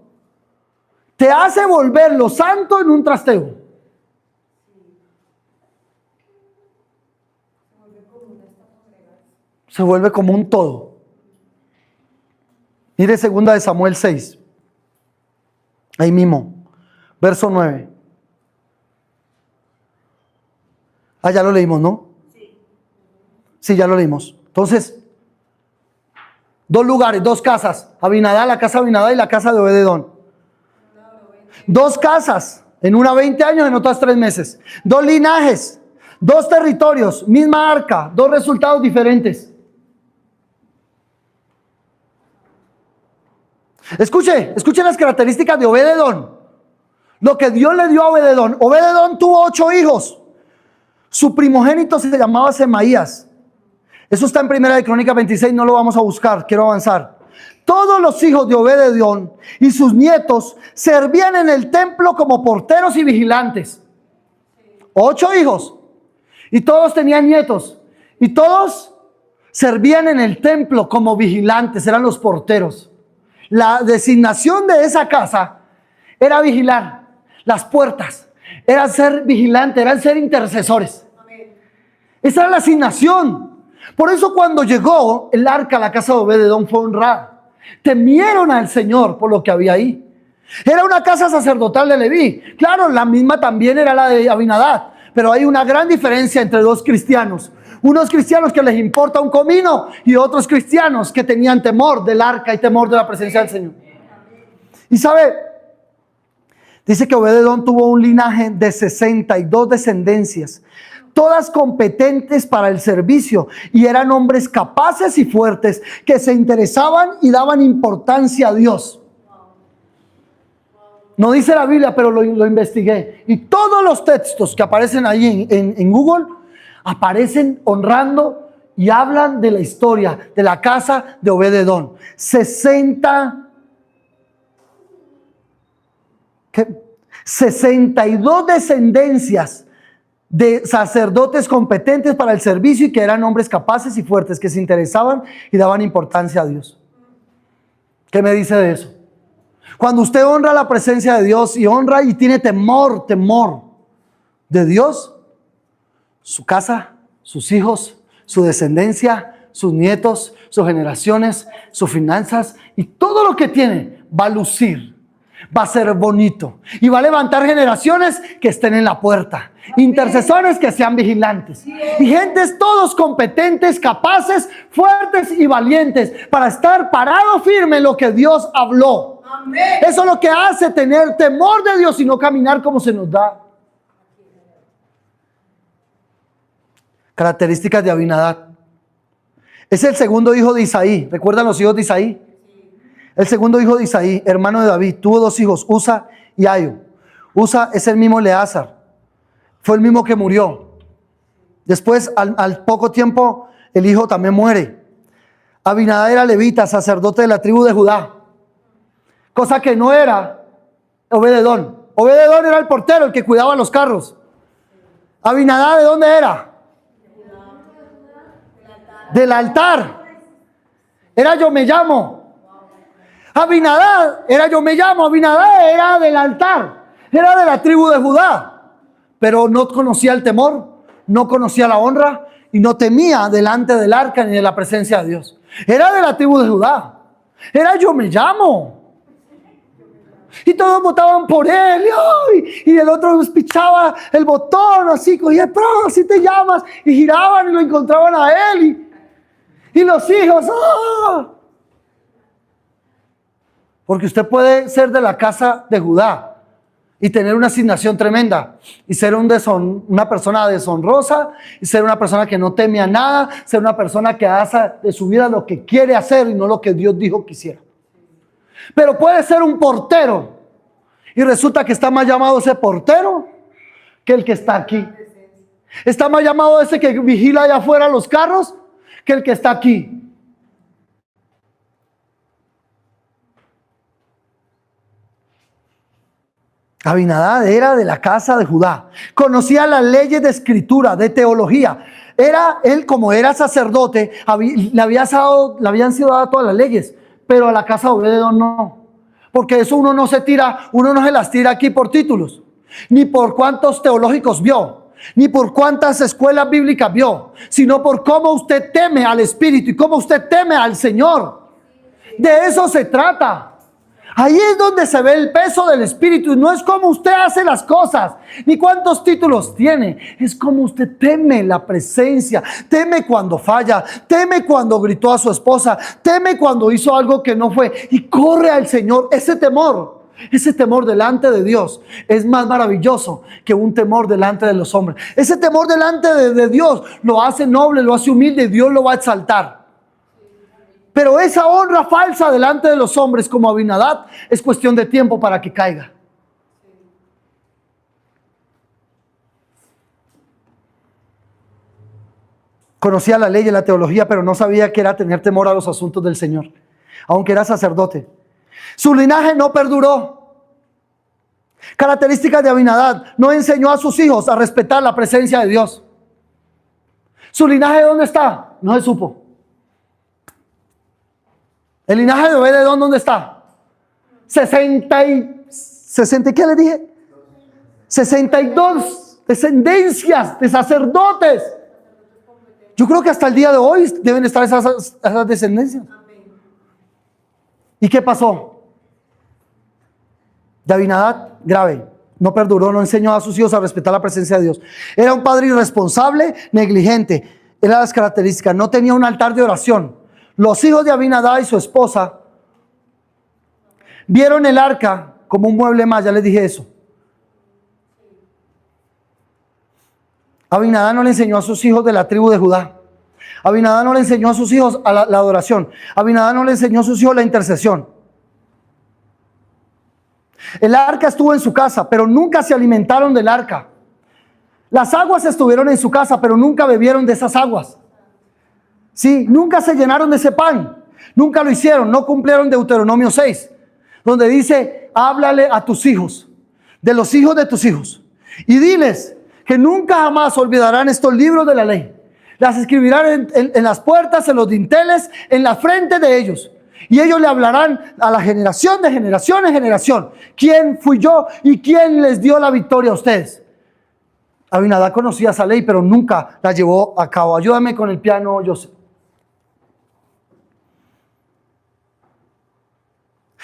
te hace volver lo santo en un trasteo. Se vuelve como un todo. Mire 2 Samuel 6. Ahí mismo. Verso 9. Ya lo leímos, ¿no? Sí, ya lo leímos. Entonces, 2 lugares, 2 casas. Abinadá, la casa de Abinadá y la casa de Obed-edom. 2 casas. En una 20 años, en otras 3 meses. 2 linajes. 2 territorios. Misma arca. 2 resultados diferentes. Escuchen las características de Obed-edom. Lo que Dios le dio a Obed-edom. Obed-edom tuvo 8 hijos. Su primogénito se llamaba Semaías. Eso está en 1 Crónicas 26, no lo vamos a buscar, quiero avanzar. Todos los hijos de Obed-edom y sus nietos servían en el templo como porteros y vigilantes. 8 hijos. Y todos tenían nietos. Y todos servían en el templo como vigilantes, eran los porteros. La designación de esa casa era vigilar las puertas, era ser vigilante, eran ser intercesores. Esa era la asignación. Por eso cuando llegó el arca a la casa de Obed-edom fue honrada. Temieron al Señor por lo que había ahí. Era una casa sacerdotal de Leví. Claro, la misma también era la de Abinadab, pero hay una gran diferencia entre 2 cristianos. Unos cristianos que les importa un comino y otros cristianos que tenían temor del arca y temor de la presencia del Señor. Y sabe, dice que Obed-edom tuvo un linaje de 62 descendencias, todas competentes para el servicio, y eran hombres capaces y fuertes que se interesaban y daban importancia a Dios. No dice la Biblia, pero lo investigué. Y todos los textos que aparecen ahí en Google aparecen honrando y hablan de la historia de la casa de Obed-edom. 62 descendencias de sacerdotes competentes para el servicio y que eran hombres capaces y fuertes que se interesaban y daban importancia a Dios. ¿Qué me dice de eso? Cuando usted honra la presencia de Dios y honra y tiene temor de Dios, su casa, sus hijos, su descendencia, sus nietos, sus generaciones, sus finanzas y todo lo que tiene va a lucir, va a ser bonito y va a levantar generaciones que estén en la puerta, intercesores que sean vigilantes y gentes todos competentes, capaces, fuertes y valientes para estar parado firme en lo que Dios habló. Eso es lo que hace tener temor de Dios y no caminar como se nos da. Características de Abinadab. Es el segundo hijo de Isaí. ¿Recuerdan los hijos de Isaí? El segundo hijo de Isaí, hermano de David, tuvo dos hijos, Usa y Ayo. Usa es el mismo Eleazar. Fue el mismo que murió. Después, al poco tiempo, el hijo también muere. Abinadab era levita, sacerdote de la tribu de Judá. Cosa que no era Obed-edom. Obed-edom era el portero, el que cuidaba los carros. Abinadab, ¿de dónde era? Del altar. Era yo me llamo. Abinadab era yo me llamo. Abinadab era del altar. Era de la tribu de Judá. Pero no conocía el temor, no conocía la honra y no temía delante del arca ni de la presencia de Dios. Era de la tribu de Judá. Era yo me llamo. Y todos votaban por él. Y el otro pichaba el botón así, cogía, pero así te llamas. Y giraban y lo encontraban a él. Y los hijos. ¡Oh! Porque usted puede ser de la casa de Judá y tener una asignación tremenda y ser una persona deshonrosa y ser una persona que no teme a nada, ser una persona que hace de su vida lo que quiere hacer y no lo que Dios dijo que hiciera. Pero puede ser un portero y resulta que está más llamado ese portero que el que está aquí. Está más llamado ese que vigila allá afuera los carros que el que está aquí. Abinadab era de la casa de Judá. Conocía las leyes de escritura, de teología. Él, como era sacerdote, le habían sido dadas todas las leyes, pero a la casa de Obed-edom no. Porque eso uno no se las tira aquí por títulos, ni por cuántos teológicos vio, ni por cuántas escuelas bíblicas vio, sino por cómo usted teme al Espíritu y cómo usted teme al Señor. De eso se trata. Ahí es donde se ve el peso del Espíritu. No es como usted hace las cosas, ni cuántos títulos tiene. Es como usted teme la presencia. Teme cuando falla. Teme cuando gritó a su esposa. Teme cuando hizo algo que no fue. Y corre al Señor. Ese temor delante de Dios es más maravilloso que un temor delante de los hombres. Ese temor delante de Dios lo hace noble, lo hace humilde y Dios lo va a exaltar. Pero esa honra falsa delante de los hombres como Abinadab es cuestión de tiempo para que caiga. Conocía la ley y la teología, pero no sabía qué era tener temor a los asuntos del Señor, aunque era sacerdote. Su linaje no perduró. Características de Abinadab: no enseñó a sus hijos a respetar la presencia de Dios. ¿Su linaje dónde está? No se supo. El linaje de Obed-edom, ¿dónde está? 60 ¿qué le dije? 62 descendencias de sacerdotes. Yo creo que hasta el día de hoy deben estar esas descendencias. ¿Y qué pasó? De Abinadab, grave. No perduró, no enseñó a sus hijos a respetar la presencia de Dios. Era un padre irresponsable, negligente. Eran las características. No tenía un altar de oración. Los hijos de Abinadab y su esposa vieron el arca como un mueble más, ya les dije eso. Abinadab no le enseñó a sus hijos de la tribu de Judá. Abinadab no le enseñó a sus hijos la adoración. Abinadab no le enseñó a sus hijos la intercesión. El arca estuvo en su casa, pero nunca se alimentaron del arca. Las aguas estuvieron en su casa, pero nunca bebieron de esas aguas. Sí, nunca se llenaron de ese pan, nunca lo hicieron, no cumplieron Deuteronomio 6, donde dice: háblale a tus hijos, de los hijos de tus hijos, y diles que nunca jamás olvidarán estos libros de la ley. Las escribirán en las puertas, en los dinteles, en la frente de ellos, y ellos le hablarán a la generación de generación en generación. ¿Quién fui yo y quién les dio la victoria a ustedes? Abinadab conocía esa ley, pero nunca la llevó a cabo. Ayúdame con el piano, Joseph.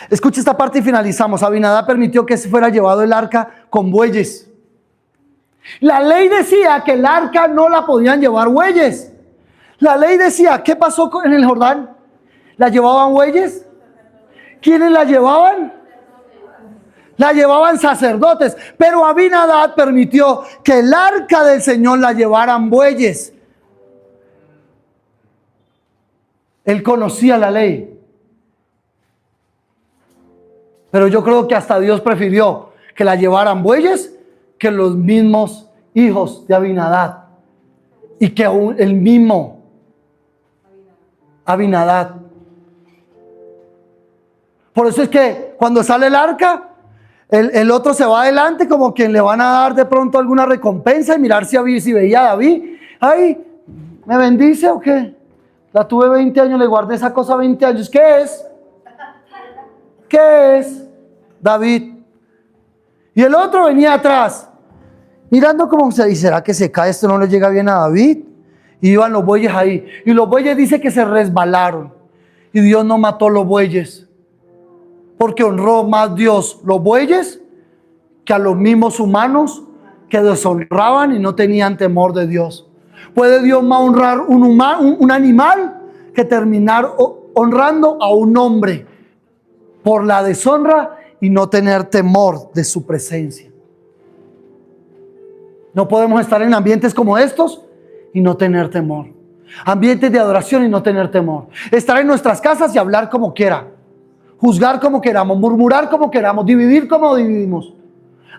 Escucha esta parte y finalizamos. Abinadab permitió que se fuera llevado el arca con bueyes. La ley decía que el arca no la podían llevar bueyes. La ley decía, ¿qué pasó en el Jordán? ¿La llevaban bueyes? ¿Quiénes la llevaban? La llevaban sacerdotes. Pero Abinadab permitió que el arca del Señor la llevaran bueyes. Él conocía la ley. Pero yo creo que hasta Dios prefirió que la llevaran bueyes que los mismos hijos de Abinadab. Y que aún el mismo Abinadab. Por eso es que cuando sale el arca, el otro se va adelante como quien le van a dar de pronto alguna recompensa y mirar si veía a David. Ay, ¿me bendice o qué? La tuve 20 años, le guardé esa cosa 20 años. ¿Qué es? ¿Qué es? David. Y el otro venía atrás, mirando como se dice, ¿será que se cae? Esto no le llega bien a David. Y iban los bueyes ahí. Y los bueyes dice que se resbalaron. Y Dios no mató los bueyes. Porque honró más Dios los bueyes que a los mismos humanos que deshonraban y no tenían temor de Dios. ¿Puede Dios más honrar un animal que terminar honrando a un hombre por la deshonra y no tener temor de su presencia? No podemos estar en ambientes como estos y no tener temor. Ambientes de adoración y no tener temor. Estar en nuestras casas y hablar como quiera. Juzgar como queramos, murmurar como queramos, dividir como dividimos.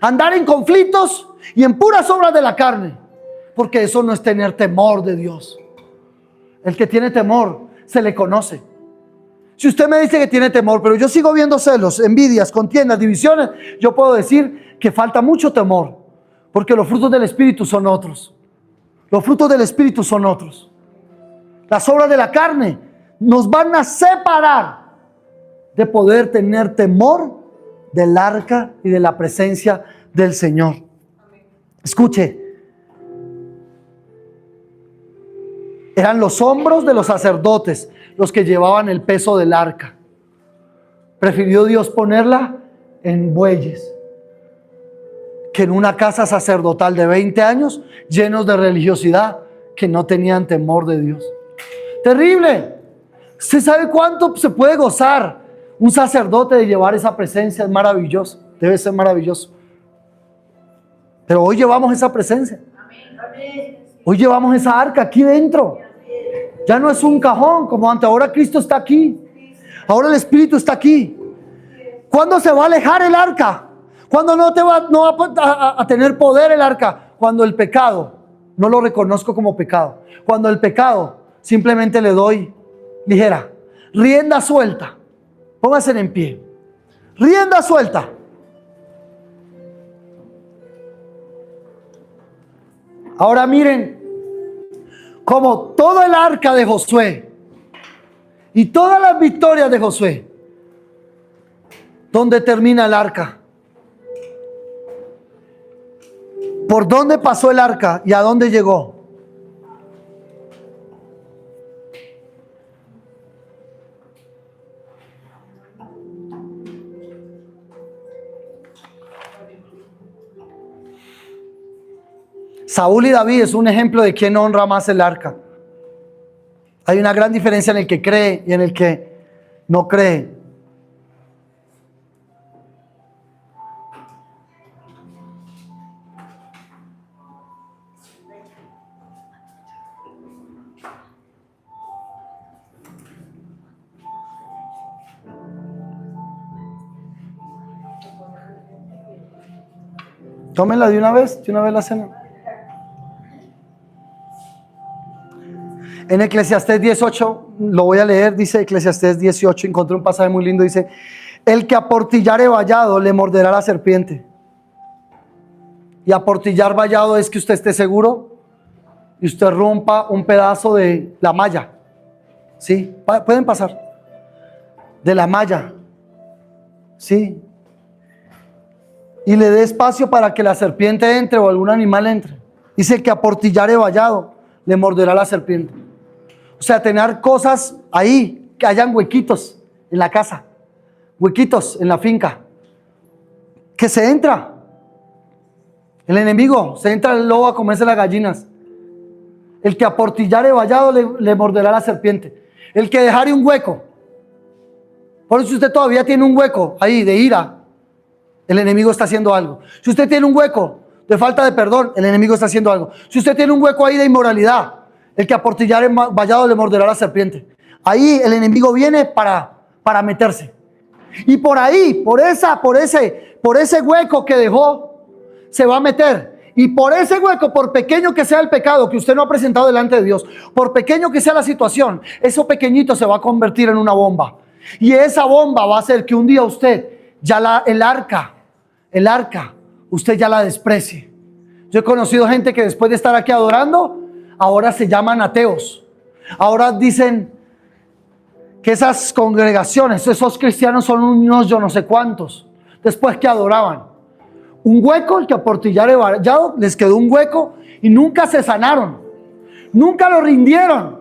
Andar en conflictos y en puras obras de la carne. Porque eso no es tener temor de Dios. El que tiene temor se le conoce. Si usted me dice que tiene temor, pero yo sigo viendo celos, envidias, contiendas, divisiones, yo puedo decir que falta mucho temor. Porque los frutos del Espíritu son otros. Los frutos del Espíritu son otros. Las obras de la carne nos van a separar de poder tener temor del arca y de la presencia del Señor. Escuche. Eran los hombros de los sacerdotes los que llevaban el peso del arca. Prefirió Dios ponerla en bueyes que en una casa sacerdotal de 20 años llenos de religiosidad que no tenían temor de Dios. Terrible. ¿Usted sabe cuánto se puede gozar un sacerdote de llevar esa presencia? Es maravilloso, debe ser maravilloso. Pero hoy llevamos esa presencia. Hoy llevamos esa arca aquí dentro. Ya no es un cajón como antes. Ahora Cristo está aquí. Ahora el Espíritu está aquí. ¿Cuándo se va a alejar el arca? ¿Cuándo no va a tener poder el arca? Cuando el pecado no lo reconozco como pecado. Cuando el pecado simplemente le doy ligera, rienda suelta. Pónganse en pie. Rienda suelta. Ahora miren cómo todo el arca de Josué y todas las victorias de Josué, ¿dónde termina el arca? ¿Por dónde pasó el arca y a dónde llegó? Saúl y David es un ejemplo de quién honra más el arca. Hay una gran diferencia en el que cree y en el que no cree. Tómenla de una vez la cena. En Eclesiastés 18, lo voy a leer, dice Eclesiastés 18, encontré un pasaje muy lindo, dice: el que aportillare vallado le morderá la serpiente. Y aportillar vallado es que usted esté seguro y usted rompa un pedazo de la malla. ¿Sí? Pueden pasar. De la malla. ¿Sí? Y le dé espacio para que la serpiente entre o algún animal entre. Dice: el que aportillare vallado le morderá la serpiente. O sea, tener cosas ahí, que hayan huequitos en la casa, huequitos en la finca, que se entra. El enemigo, se entra el lobo a comerse las gallinas. El que aportillare vallado le morderá la serpiente. El que dejare un hueco. Por eso si usted todavía tiene un hueco ahí de ira, el enemigo está haciendo algo. Si usted tiene un hueco de falta de perdón, el enemigo está haciendo algo. Si usted tiene un hueco ahí de inmoralidad, el que aportillare vallado le morderá la serpiente. Ahí el enemigo viene para meterse. Y por ahí, por ese hueco que dejó, se va a meter. Y por ese hueco, por pequeño que sea el pecado que usted no ha presentado delante de Dios, por pequeño que sea la situación, eso pequeñito se va a convertir en una bomba. Y esa bomba va a hacer que un día usted, ya el arca, usted ya la desprecie. Yo he conocido gente que después de estar aquí adorando, ahora se llaman ateos. Ahora dicen que esas congregaciones, esos cristianos son unos yo no sé cuántos, después que adoraban. Un hueco, el que a Portillar Vallado les quedó un hueco y nunca se sanaron, nunca lo rindieron,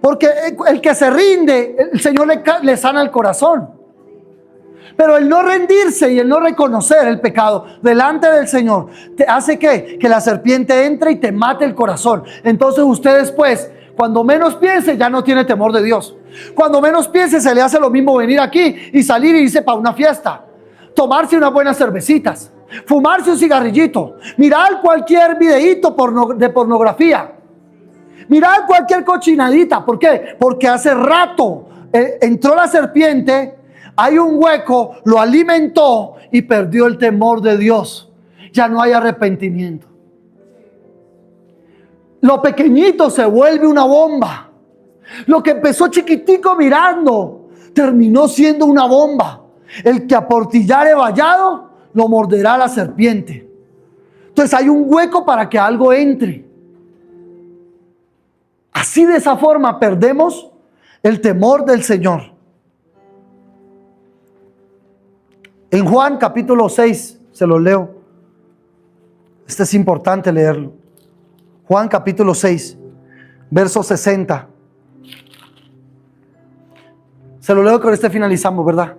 porque el que se rinde, el Señor le sana el corazón. Pero el no rendirse y el no reconocer el pecado delante del Señor te hace que la serpiente entre y te mate el corazón. Entonces usted después, cuando menos piense, ya no tiene temor de Dios. Cuando menos piense, se le hace lo mismo venir aquí y salir y irse para una fiesta, tomarse unas buenas cervecitas, fumarse un cigarrillito, mirar cualquier videíto de pornografía, mirar cualquier cochinadita. ¿Por qué? Porque hace rato entró la serpiente, hay un hueco, lo alimentó y perdió el temor de Dios. Ya no hay arrepentimiento. Lo pequeñito se vuelve una bomba. Lo que empezó chiquitico mirando terminó siendo una bomba. El que a Portillare Vallado lo morderá la serpiente. Entonces hay un hueco para que algo entre. Así, de esa forma perdemos el temor del Señor. En Juan capítulo 6, se lo leo. Este es importante leerlo. Juan capítulo 6, verso 60. Se lo leo que con este finalizamos, ¿verdad?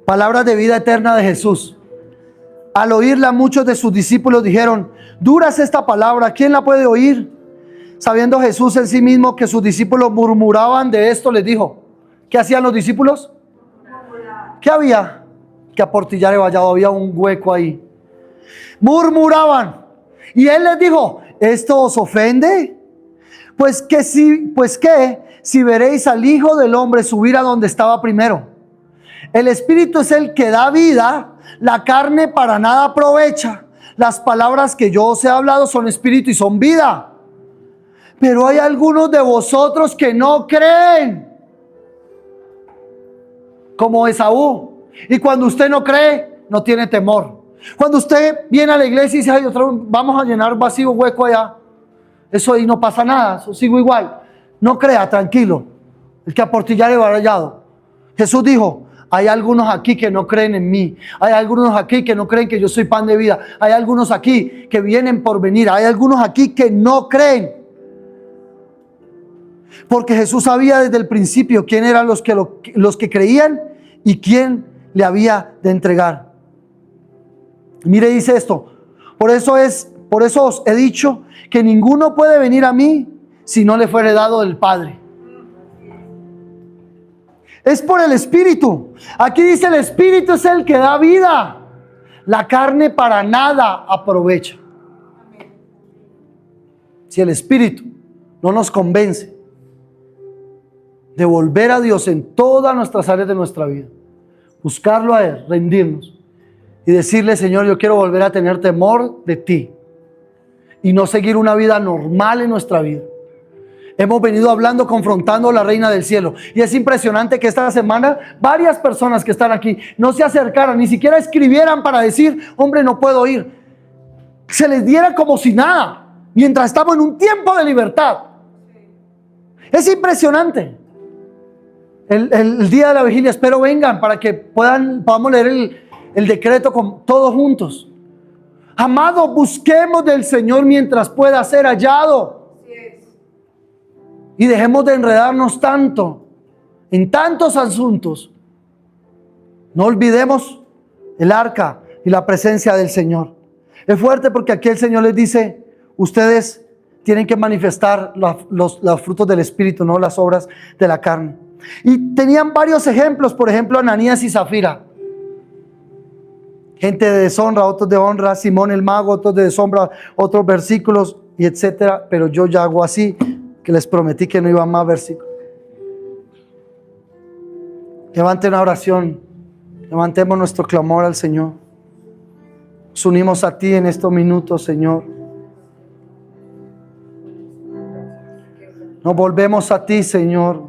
Palabras de vida eterna de Jesús. Al oírla, muchos de sus discípulos dijeron: dura es esta palabra, ¿quién la puede oír? Sabiendo Jesús en sí mismo que sus discípulos murmuraban de esto, les dijo: ¿qué hacían los discípulos? ¿Qué había? Que a Portillare Vallado había un hueco ahí. Murmuraban. Y él les dijo: ¿esto os ofende? Pues qué, si veréis al Hijo del Hombre subir a donde estaba primero. El Espíritu es el que da vida, la carne para nada aprovecha. Las palabras que yo os he hablado son espíritu y son vida. Pero hay algunos de vosotros que no creen, como Esaú. Y cuando usted no cree, no tiene temor. Cuando usted viene a la iglesia y dice: ay, vamos a llenar vacío, hueco allá, eso ahí no pasa nada, eso sigo igual. No crea, tranquilo. El que a Portillare Vallado. Jesús dijo: hay algunos aquí que no creen en mí. Hay algunos aquí que no creen que yo soy pan de vida. Hay algunos aquí que vienen por venir. Hay algunos aquí que no creen. Porque Jesús sabía desde el principio quién eran los que creían y quién le había de entregar. Mire, dice esto: por eso os he dicho que ninguno puede venir a mí si no le fuere dado del Padre. Es por el Espíritu. Aquí dice: el Espíritu es el que da vida. La carne para nada aprovecha. Si el Espíritu no nos convence de volver a Dios en todas nuestras áreas de nuestra vida, buscarlo a Él, rendirnos y decirle: Señor, yo quiero volver a tener temor de ti y no seguir una vida normal en nuestra vida. Hemos venido hablando, confrontando a la Reina del Cielo, y es impresionante que esta semana varias personas que están aquí no se acercaran, ni siquiera escribieran para decir: hombre, no puedo ir. Se les diera como si nada, mientras estamos en un tiempo de libertad. Es impresionante. El día de la vigilia, espero vengan para que podamos leer el decreto todos juntos. Amados, busquemos del Señor mientras pueda ser hallado. Y dejemos de enredarnos tanto en tantos asuntos. No olvidemos el arca y la presencia del Señor. Es fuerte porque aquí el Señor les dice: ustedes tienen que manifestar los frutos del Espíritu, no las obras de la carne. Y tenían varios ejemplos, por ejemplo, Ananías y Zafira. Gente de deshonra, otros de honra. Simón el mago, otros de deshonra, otros versículos. y etcétera, pero yo ya hago así, que les prometí que no iba más versículos. Levante una oración, levantemos nuestro clamor al Señor. Nos unimos a ti en estos minutos, Señor. Nos volvemos a ti, Señor,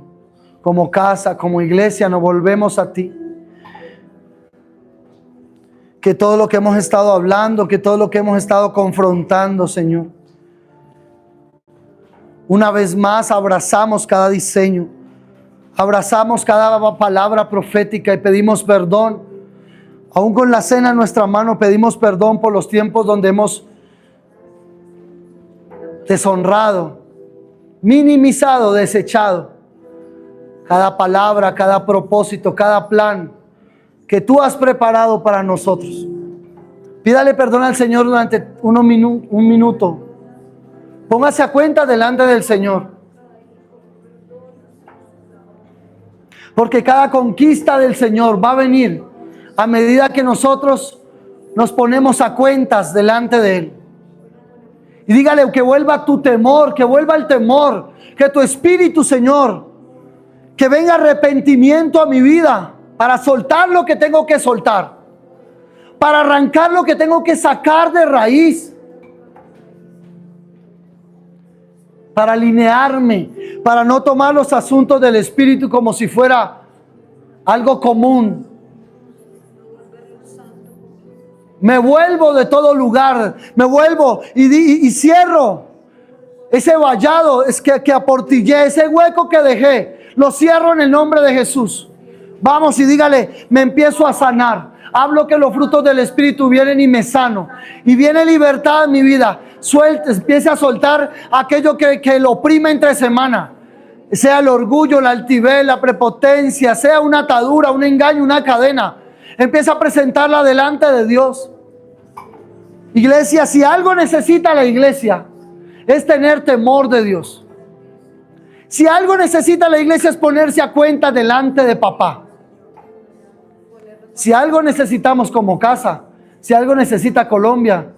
como casa, como iglesia, nos volvemos a ti. Que todo lo que hemos estado hablando, que todo lo que hemos estado confrontando, Señor, una vez más abrazamos cada diseño, abrazamos cada palabra profética y pedimos perdón. Aún con la cena en nuestra mano pedimos perdón por los tiempos donde hemos deshonrado, minimizado, desechado cada palabra, cada propósito, cada plan que tú has preparado para nosotros. Pídale perdón al Señor durante un minuto. Póngase a cuenta delante del Señor. Porque cada conquista del Señor va a venir a medida que nosotros nos ponemos a cuentas delante de Él. Y dígale que vuelva tu temor, que vuelva el temor, que tu espíritu, Señor, que venga arrepentimiento a mi vida para soltar lo que tengo que soltar, para arrancar lo que tengo que sacar de raíz, para alinearme, para no tomar los asuntos del espíritu como si fuera algo común. Me vuelvo de todo lugar, me vuelvo y cierro ese vallado, es que aportillé, ese hueco que dejé, lo cierro en el nombre de Jesús. Vamos y dígale, me empiezo a sanar. Hablo que los frutos del Espíritu vienen y me sano. Y viene libertad en mi vida. Empiece a soltar aquello que lo oprime entre semana. Sea el orgullo, la altivez, la prepotencia, sea una atadura, un engaño, una cadena. Empieza a presentarla delante de Dios. Iglesia, si algo necesita la iglesia, es tener temor de Dios. Si algo necesita la iglesia es ponerse a cuenta delante de papá. Si algo necesitamos como casa, si algo necesita Colombia,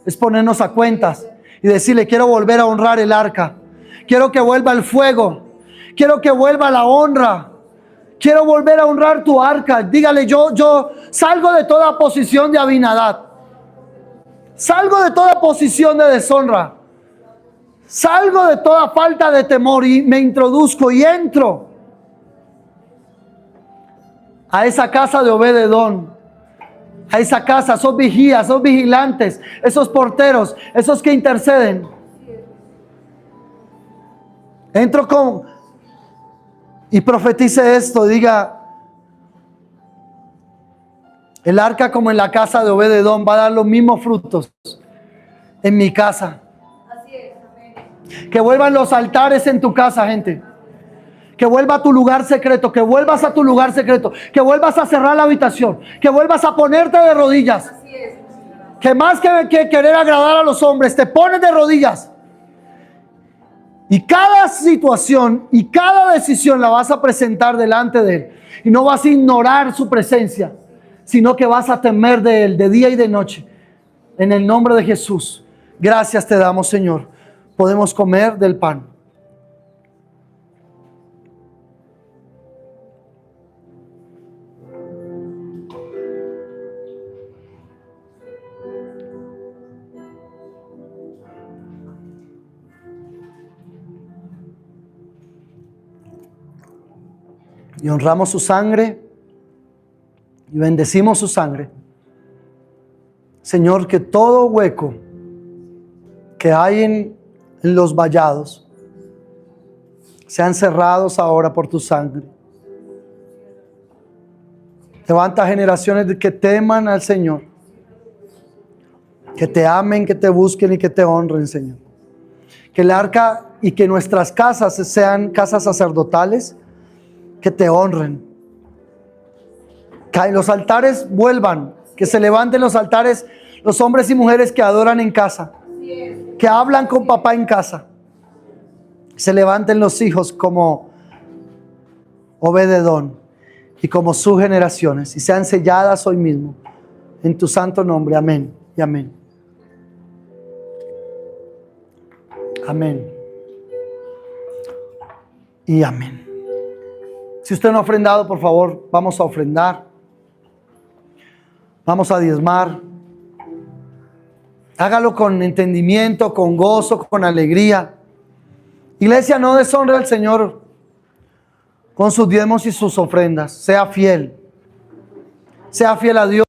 es ponernos a cuentas y decirle, quiero volver a honrar el arca. Quiero que vuelva el fuego. Quiero que vuelva la honra. Quiero volver a honrar tu arca. Dígale, yo salgo de toda posición de Abinadab. Salgo de toda posición de deshonra. Salgo de toda falta de temor y me introduzco y entro a esa casa de Obed-Edom, a esa casa, esos vigías, esos vigilantes, esos porteros, esos que interceden. Entro y profetice esto, diga, el arca como en la casa de Obed-Edom va a dar los mismos frutos en mi casa. Que vuelvan los altares en tu casa, gente. Que vuelva a tu lugar secreto. Que vuelvas a tu lugar secreto. Que vuelvas a cerrar la habitación. Que vuelvas a ponerte de rodillas. Que más que querer agradar a los hombres, te pones de rodillas. Y cada situación y cada decisión la vas a presentar delante de Él. Y no vas a ignorar su presencia, sino que vas a temer de Él de día y de noche. En el nombre de Jesús. Gracias te damos, Señor. Podemos comer del pan. Y honramos su sangre y bendecimos su sangre. Señor, que todo hueco que hay en los vallados sean cerrados ahora por tu sangre. Levanta generaciones que teman al Señor, que te amen, que te busquen y que te honren, Señor. Que el arca y que nuestras casas sean casas sacerdotales que te honren. Que los altares vuelvan, que se levanten los altares, los hombres y mujeres que adoran en casa, que hablan con papá en casa. Se levanten los hijos como Obed-Edom y como sus generaciones y sean selladas hoy mismo en tu santo nombre. Amén y amén. Amén. Y amén. Si usted no ha ofrendado, por favor, vamos a ofrendar. Vamos a diezmar. Hágalo con entendimiento, con gozo, con alegría. Iglesia, no deshonre al Señor con sus diezmos y sus ofrendas. Sea fiel. Sea fiel a Dios.